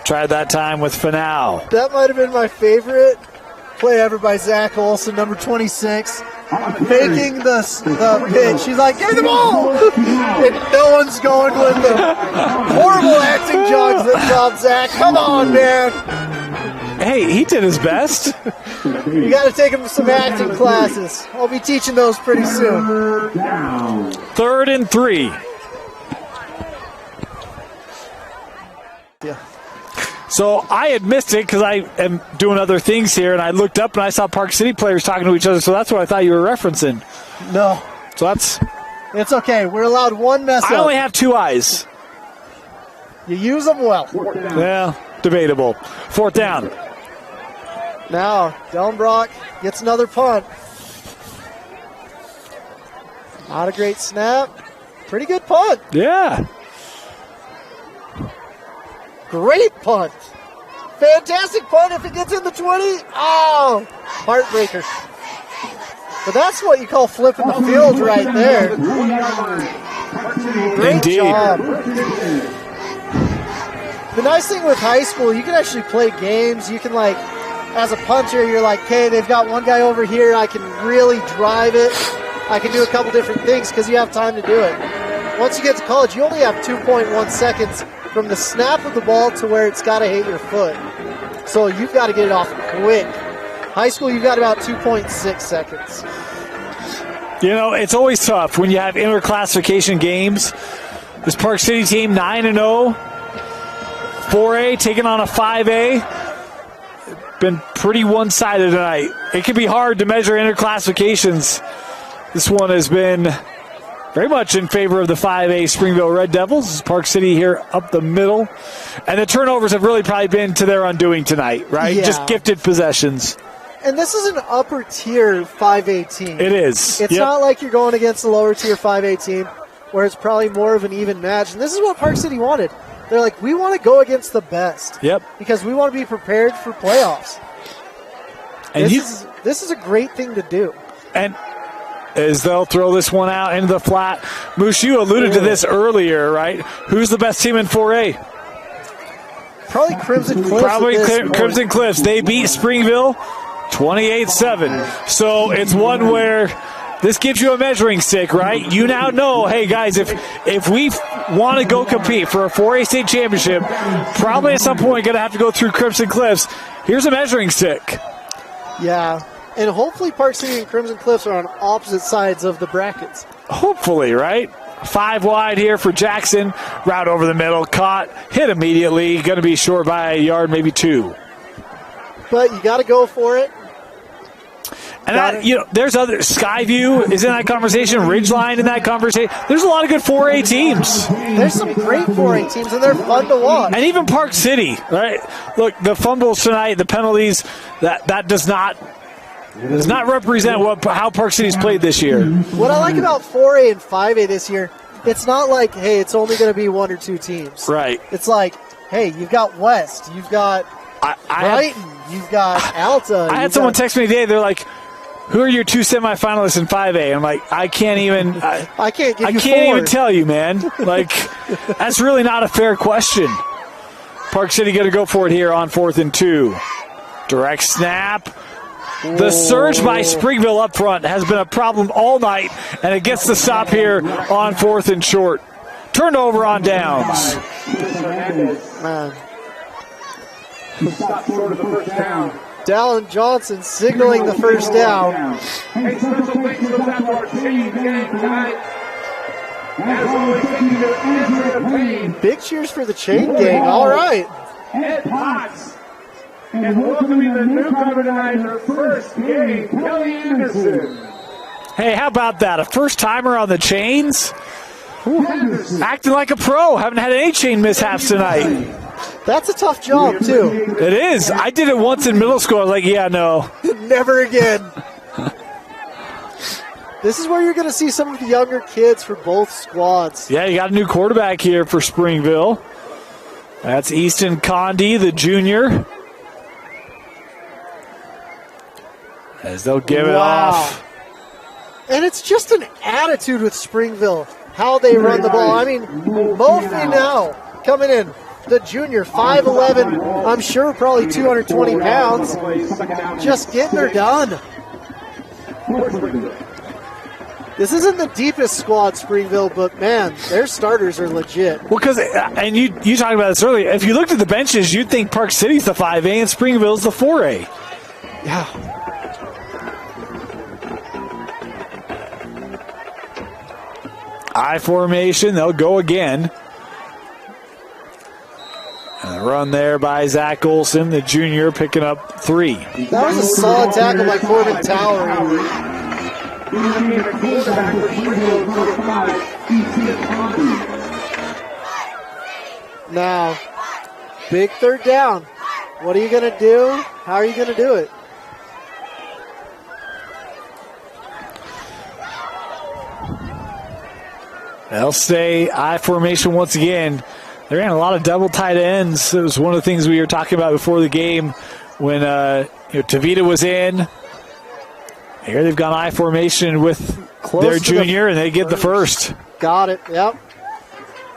Tried that time with Fanau. That might have been my favorite play ever by Zach Olson, number 26. Faking the pitch. She's like, give the ball! And no one's going with them. Horrible acting job, Zach. Come on, man. Hey, he did his best. You got to take him some acting classes. I'll be teaching those pretty soon. 3rd and 3. Yeah. So I had missed it because I am doing other things here, and I looked up and I saw Park City players talking to each other, so that's what I thought you were referencing. No. So that's... It's okay. We're allowed one mess up. I only have 2 eyes. You use them well. Yeah, debatable. 4th down. Now, Dellenbrock gets another punt. Not a great snap. Pretty good punt. Yeah. Great punt. Fantastic punt if it gets in the 20. Oh, heartbreaker. But that's what you call flipping the field right there. Great Indeed. job. The nice thing with high school, you can actually play games. You can, like, as a punter, you're like, okay, they've got one guy over here. I can really drive it. I can do a couple different things because you have time to do it. Once you get to college, you only have 2.1 seconds from the snap of the ball to where it's got to hit your foot. So you've got to get it off quick. High school, you've got about 2.6 seconds. You know, it's always tough when you have interclassification games. This Park City team 9-0, 4A taking on a 5A. Been pretty one-sided tonight. It can be hard to measure interclassifications. This one has been very much in favor of the 5A Springville Red Devils. Park City here up the middle. And the turnovers have really probably been to their undoing tonight, right? Yeah. Just gifted possessions. And this is an upper-tier 5A team. It is. It's not like you're going against a lower-tier 5A team where it's probably more of an even match. And this is what Park City wanted. They're like, we want to go against the best. Yep. Because we want to be prepared for playoffs. And this is a great thing to do. And as they'll throw this one out into the flat. Moose, you alluded to this earlier, right? Who's the best team in 4A? Probably Crimson Cliffs. Probably Crimson Cliffs. They beat Springville 28-7. So it's one where this gives you a measuring stick, right? You now know, hey, guys, if we want to go compete for a 4A state championship, probably at some point going to have to go through Crimson Cliffs. Here's a measuring stick. Yeah, and hopefully Park City and Crimson Cliffs are on opposite sides of the brackets. Hopefully, right? 5 wide here for Jackson. Route over the middle, caught, hit immediately. Going to be short by a yard, maybe 2. But you got to go for it. And there's other. Skyview is in that conversation. Ridgeline in that conversation. There's a lot of good 4A teams. There's some great 4A teams, and they're fun to watch. And even Park City, right? Look, the fumbles tonight, the penalties, that does not represent how Park City's played this year. What I like about 4A and 5A this year, it's not like, hey, it's only going to be 1 or 2 teams. Right. It's like, hey, you've got West, you've got Brighton, you've got Alta. I had someone text me today. They're like, "Who are your 2 semifinalists in 5A?" I'm like, I can't even. I can't give you even tell you, man. Like, that's really not a fair question. Park City going to go for it here on 4th and 2. Direct snap. The surge by Springville up front has been a problem all night, and it gets the stop here on 4th and short. Turnover on downs. Man. Dallin Johnson signaling the first down. Hey, special thanks goes out to our chain gang tonight. As always, thank you to Andrea Payne. Big cheers for the chain gang. All right. Ed Potts. And welcoming the newcomer tonight, her first game, Kelly Anderson. Hey, how about that? A first-timer on the chains? Acting like a pro. Haven't had any chain mishaps tonight. That's a tough job, too. It is. I did it once in middle school. I was like, yeah, no. Never again. This is where you're going to see some of the younger kids for both squads. Yeah, you got a new quarterback here for Springville. That's Easton Condi, the junior. As they'll give it off. And it's just an attitude with Springville, how they run the ball. I mean, Mofi now coming in. The junior, 5'11", I'm sure probably 220 pounds. Just getting her done. This isn't the deepest squad, Springville, but, man, their starters are legit. Well, because, and you talked about this earlier, if you looked at the benches, you'd think Park City's the 5A and Springville's the 4A. Yeah. I formation, they'll go again. And a run there by Zach Olson, the junior, picking up 3. That was a solid tackle by Corbin Towery. Now, big third down. What are you going to do? How are you going to do it? They'll stay I formation once again. They ran a lot of double tight ends. It was one of the things we were talking about before the game when Tavita was in. Here they've gone I formation with their junior, and they get the first. Got it, yep.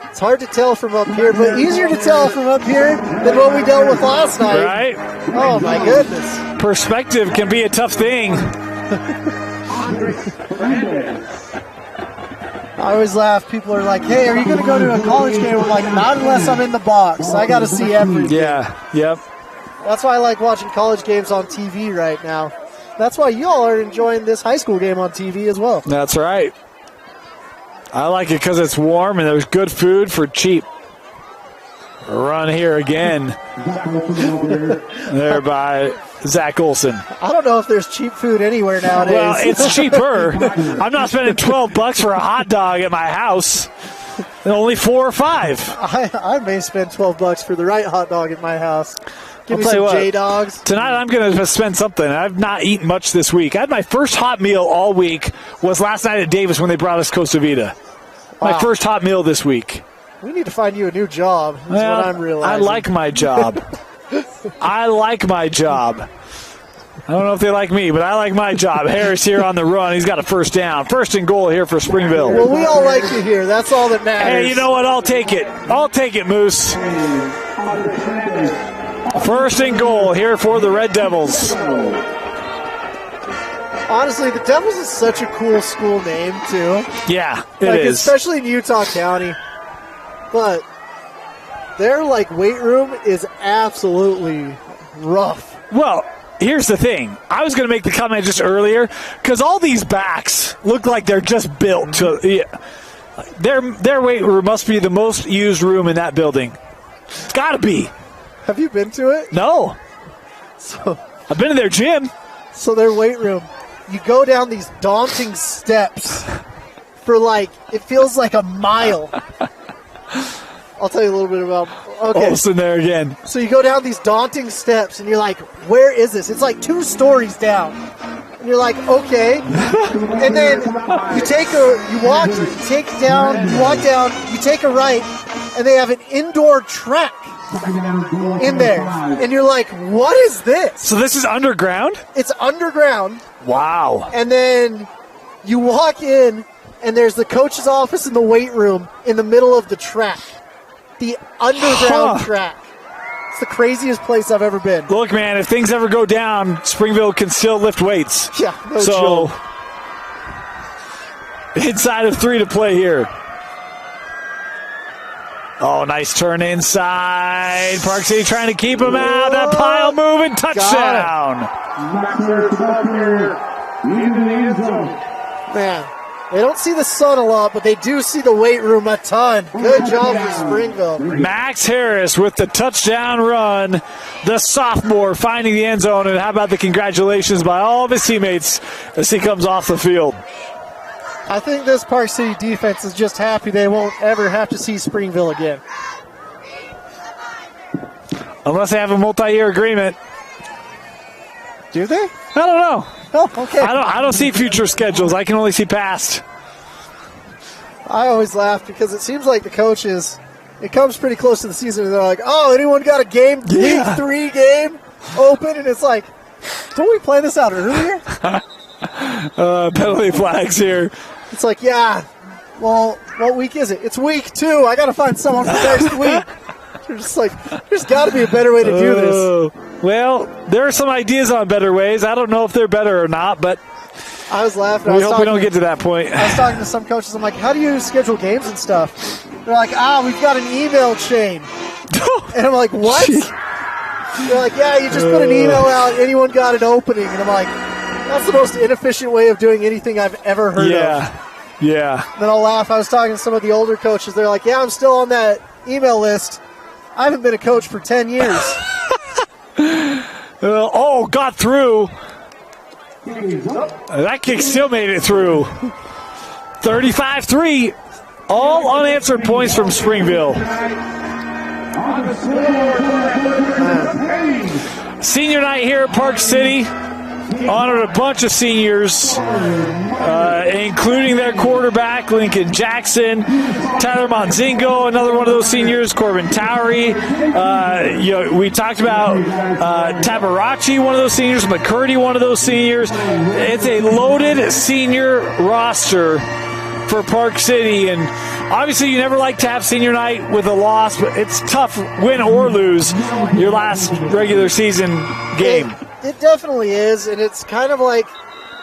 It's hard to tell from up here, but easier to tell from up here than what we dealt with last night. Right? Oh, my goodness. Perspective can be a tough thing. I always laugh. People are like, hey, are you going to go to a college game? I'm like, not unless I'm in the box. I got to see everything. Yeah, yep. That's why I like watching college games on TV right now. That's why you all are enjoying this high school game on TV as well. That's right. I like it because it's warm and there's good food for cheap. A run here again. There by Zach Olson. I don't know if there's cheap food anywhere nowadays. Well, it's cheaper. I'm not spending $12 for a hot dog at my house. Only 4 or 5. I may spend $12 for the right hot dog at my house. Give me I'll tell some you what, J-Dogs. Tonight I'm going to spend something. I've not eaten much this week. I had my first hot meal all week was last night at Davis when they brought us Costa Vida. My first hot meal this week. We need to find you a new job, is what I'm realizing. I like my job. I like my job. I don't know if they like me, but I like my job. Harris here on the run. He's got a first down. First and goal here for Springville. Well, we all like you here. That's all that matters. Hey, you know what? I'll take it. I'll take it, Moose. First and goal here for the Red Devils. Honestly, the Devils is such a cool school name, too. Yeah, it is. Especially in Utah County. But their, weight room is absolutely rough. Well, here's the thing. I was going to make the comment just earlier because all these backs look like they're just built to. Yeah, their weight room must be the most used room in that building. It's got to be. Have you been to it? No. So I've been to their gym. So their weight room, you go down these daunting steps for it feels like a mile. I'll tell you a little bit about. Okay. Olsen there again. So you go down these daunting steps, and you're like, "Where is this?" It's like 2 stories down, and you're like, "Okay." And then you walk down, you take a right, and they have an indoor track in there. And you're like, what is this? So this is underground? It's underground. Wow. And then you walk in, and there's the coach's office in the weight room in the middle of the track. The underground track. It's the craziest place I've ever been. Look, man, if things ever go down, Springville can still lift weights. Yeah, no joke. Inside of 3 to play here. Oh, nice turn inside. Park City trying to keep him out. That pile moving. Touchdown. Man, they don't see the sun a lot, but they do see the weight room a ton. Good job for Springville. Max Harris with the touchdown run. The sophomore finding the end zone. And how about the congratulations by all of his teammates as he comes off the field. I think this Park City defense is just happy they won't ever have to see Springville again. Unless they have a multi-year agreement. Do they? I don't know. Oh, okay. I don't see future schedules. I can only see past. I always laugh because it seems like the coaches, it comes pretty close to the season, and they're like, oh, anyone got a game, week 3 game open? And it's like, don't we play this out earlier? Penalty flags here. It's like, yeah, well, what week is it? It's week 2. I got to find someone for next week. You're just like, there's got to be a better way to do this. Well, there are some ideas on better ways. I don't know if they're better or not, but I was laughing. We hope we don't get to that point. I was talking to some coaches. I'm like, how do you schedule games and stuff? They're like, we've got an email chain. And I'm like, what? They're like, yeah, you just put an email out. Anyone got an opening. And I'm like, that's the most inefficient way of doing anything I've ever heard of. Yeah. Then I'll laugh. I was talking to some of the older coaches. They're like, yeah, I'm still on that email list. I haven't been a coach for 10 years. Got through. That kick still made it through. 35-3. All unanswered points from Springville. Senior night here at Park City. Honored a bunch of seniors, including their quarterback, Lincoln Jackson, Tyler Monzingo, another one of those seniors, Corbin Towery. We talked about Tabarachi, one of those seniors, McCurdy, one of those seniors. It's a loaded senior roster for Park City, and obviously you never like to have senior night with a loss, but it's tough, win or lose, your last regular season game. It definitely is, and it's kind of like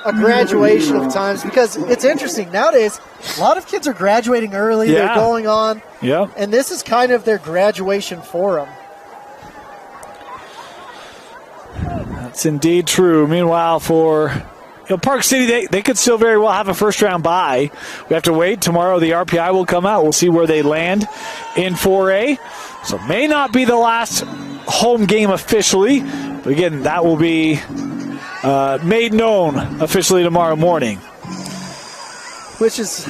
a graduation of times because it's interesting. Nowadays, a lot of kids are graduating early. Yeah. They're going on. Yeah. And this is kind of their graduation for them. That's indeed true. Meanwhile, for Park City, they could still very well have a first-round bye. We have to wait. Tomorrow the RPI will come out. We'll see where they land in 4A. So may not be the last home game officially. But again, that will be made known officially tomorrow morning. Which is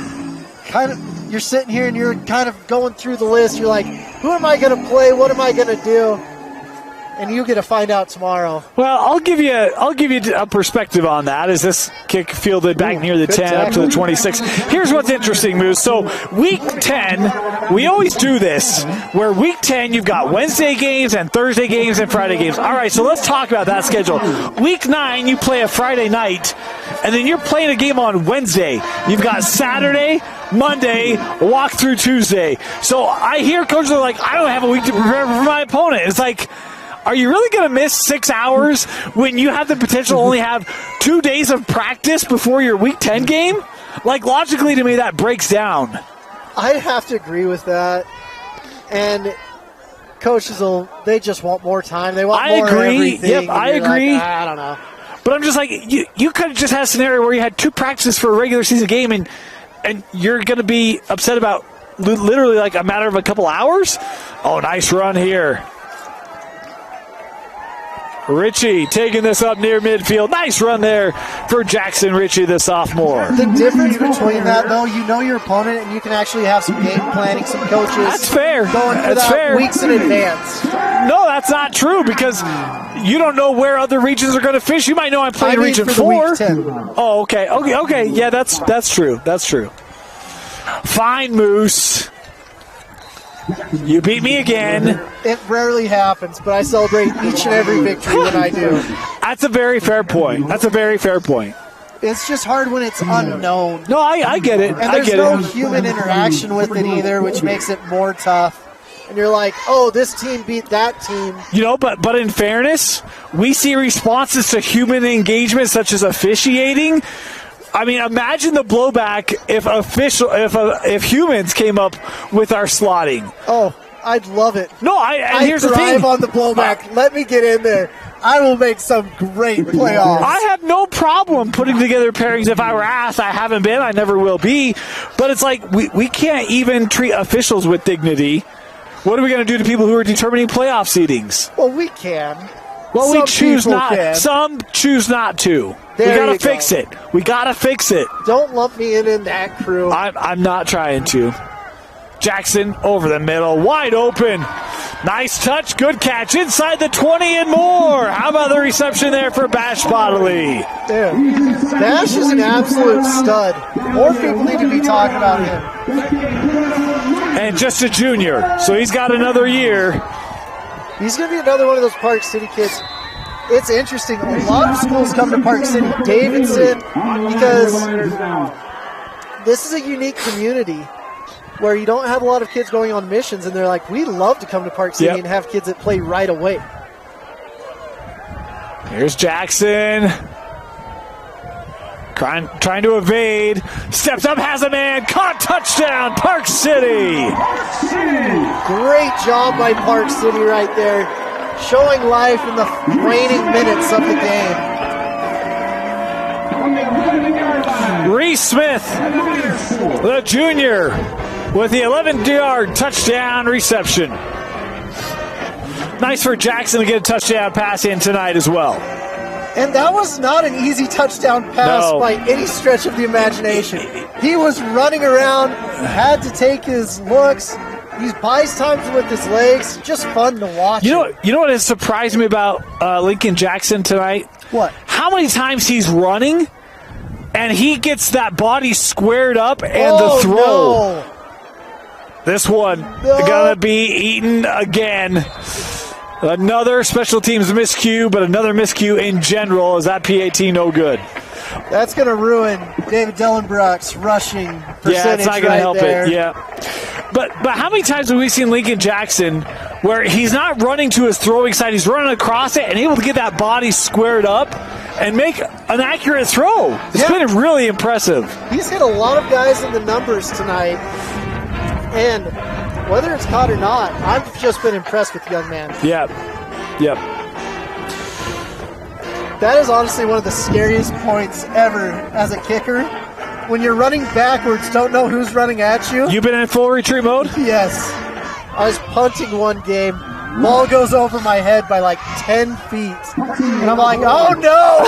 kind of, you're sitting here and you're kind of going through the list. You're like, who am I going to play? What am I going to do? And you get to find out tomorrow. Well, I'll give you a perspective on that as this kick fielded back near the 10 up to the 26. Here's what's interesting, Moose. So week 10, we always do this, where week 10 you've got Wednesday games and Thursday games and Friday games. All right, so let's talk about that schedule. Week 9, you play a Friday night, and then you're playing a game on Wednesday. You've got Saturday, Monday, walk through Tuesday. So I hear coaches are like, I don't have a week to prepare for my opponent. It's like, are you really going to miss 6 hours when you have the potential to only have 2 days of practice before your Week 10 game? Like, logically to me, that breaks down. I'd have to agree with that. And coaches they just want more time. They want more everything. Yep, I agree. Like, I don't know. But I'm just like, you could have just had a scenario where you had 2 practices for a regular season game and you're going to be upset about literally like a matter of a couple hours? Oh, nice run here. Ritchie taking this up near midfield. Nice run there for Jackson Ritchie, the sophomore. The difference between that, though, you know your opponent and you can actually have some game planning, some coaches. That's fair. Going for that weeks in advance. No, that's not true because you don't know where other regions are going to fish. You might know I'm playing Region 4. Week 10. Oh, okay. Yeah, that's true. That's true. Fine, Moose. You beat me again. It rarely happens, but I celebrate each and every victory when I do. That's a very fair point. It's just hard when it's unknown. No, I get it. And there's no human interaction with it either, which makes it more tough. And you're like, oh, this team beat that team. But in fairness, we see responses to human engagement such as officiating. I mean, imagine the blowback if humans came up with our slotting. Oh, I'd love it. No, here's the thing. I thrive on the blowback. Let me get in there. I will make some great playoffs. I have no problem putting together pairings if I were asked. I haven't been. I never will be. But it's like we can't even treat officials with dignity. What are we going to do to people who are determining playoff seedings? Well, we can. Well, we choose not. Can. Some choose not to. We got to fix it. We got to fix it. Don't lump me in that crew. I'm not trying to. Jackson over the middle, wide open. Nice touch, good catch inside the 20 and more. How about the reception there for Bash Bodley? Yeah. Bash is an absolute stud. More people need to be talking about him. And just a junior, so he's got another year. He's going to be another one of those Park City kids. It's interesting. A lot of schools come to Park City, Davidson, because this is a unique community where you don't have a lot of kids going on missions, and they're like, we love to come to Park City and have kids that play right away. Here's Jackson. Trying to evade. Steps up, has a man. Caught, touchdown, Park City. Great job by Park City right there. Showing life in the waning minutes of the game. Reese Smith, the junior, with the 11-yard touchdown reception. Nice for Jackson to get a touchdown pass in tonight as well. And that was not an easy touchdown pass by any stretch of the imagination. He was running around, had to take his looks. He buys times with his legs. Just fun to watch. You know what has surprised me about Lincoln Jackson tonight? What? How many times he's running and he gets that body squared up and the throw. No. This one gonna be eaten again. Another special teams miscue, but another miscue in general. Is that PAT no good? That's going to ruin David Dellenbrock's rushing percentage. Yeah, it's not going to help there. it. Yeah. But how many times have we seen Lincoln Jackson where he's not running to his throwing side, he's running across it and able to get that body squared up and make an accurate throw? It's been really impressive. He's hit a lot of guys in the numbers tonight, and whether it's caught or not, I've just been impressed with the young man. Yep. That is honestly one of the scariest points ever as a kicker. When you're running backwards, don't know who's running at you. You've been in full retreat mode? Yes. I was punting one game. Ball goes over my head by like 10 feet. And I'm like, oh no!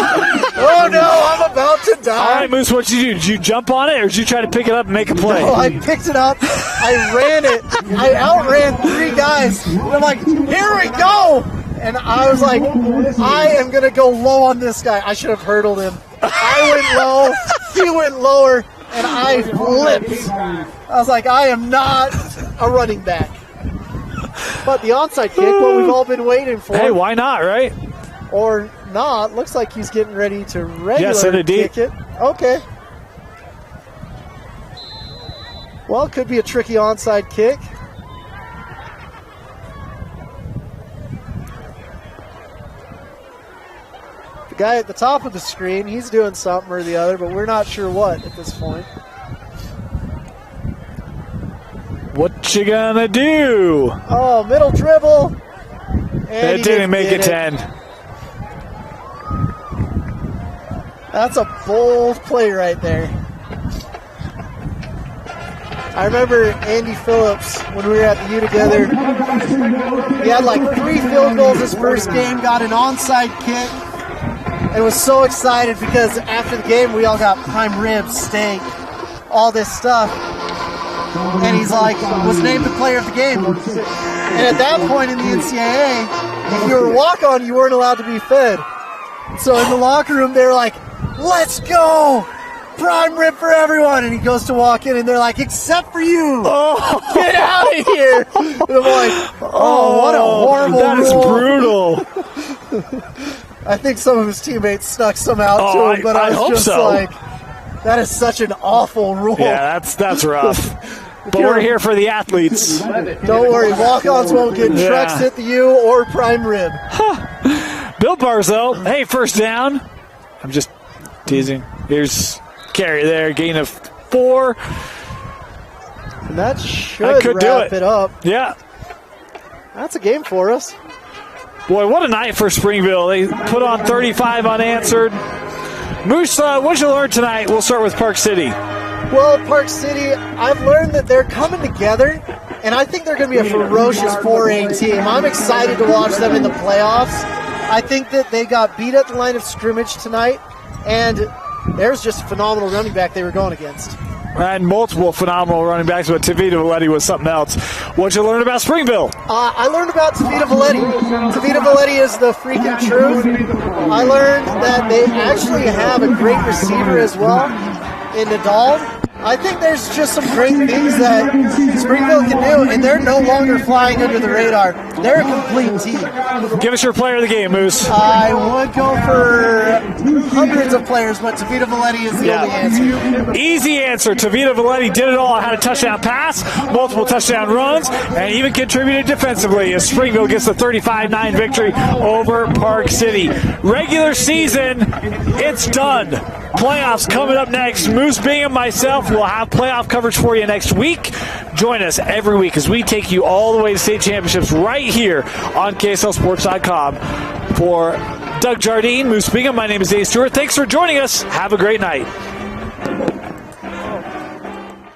Oh no, I'm about to die. All right, Moose, what'd you do? Did you jump on it or did you try to pick it up and make a play? No, I picked it up. I ran it. I outran 3 guys. And I'm like, here we go! And I was like, I am going to go low on this guy. I should have hurdled him. I went low. He went lower. And I flipped. I was like, I am not a running back. But the onside kick, what we've all been waiting for. Hey, why not, right? Or not. Looks like he's getting ready to regular kick it. Okay. Well, it could be a tricky onside kick. The guy at the top of the screen, he's doing something or the other, but we're not sure what at this point. What you gonna do? Oh, middle dribble. And it didn't make it 10. That's a bold play right there. I remember Andy Phillips, when we were at the U together, he had like 3 field goals his first game, got an onside kick, and was so excited because after the game we all got prime ribs, steak, all this stuff. And he's like, was named the player of the game. And at that point in the NCAA, if you were a walk-on, you weren't allowed to be fed. So in the locker room, they were like, let's go! prime rib for everyone. And he goes to walk in, and they're like, except for you. Oh. Get out of here. And I'm like, oh, what a horrible That is rule. brutal. I think some of his teammates snuck some out to him, but I was hope just so. like, that is such an awful rule. Yeah, that's rough. But we're here for the athletes. Don't worry, walk-ons won't get trucks hit the U or prime rib. Bill Bars, though. Hey, first down. I'm just teasing. Here's carry there, gain of 4. And that should could do wrap it up. Yeah. That's a game for us. Boy, what a night for Springville. They put on 35 unanswered. Moose, what'd you learn tonight? We'll start with Park City. Well, Park City, I've learned that they're coming together, and I think they're going to be a ferocious 4A team. I'm excited to watch them in the playoffs. I think that they got beat at the line of scrimmage tonight, and there's just a phenomenal running back they were going against. And multiple phenomenal running backs, but Tavita Valetti was something else. What'd you learn about Springville? I learned about Tavita Valetti. Tavita Valetti is the freaking truth. I learned that they actually have a great receiver as well in Nadal. I think there's just some great things that Springville can do, and they're no longer flying under the radar. They're a complete team. Give us your player of the game, Moose. I would go for hundreds of players, but Tavita Valetti is the only answer. Easy answer. Tavita Valetti did it all. Had a touchdown pass, multiple touchdown runs, and even contributed defensively as Springville gets the 35-9 victory over Park City. Regular season, it's done. Playoffs coming up next. Moose Bingham, myself, will have playoff coverage for you next week. Join us every week as we take you all the way to state championships right here on KSLSports.com. For Doug Jardine, Moose Bingham, my name is Dave Stewart. Thanks for joining us. Have a great night.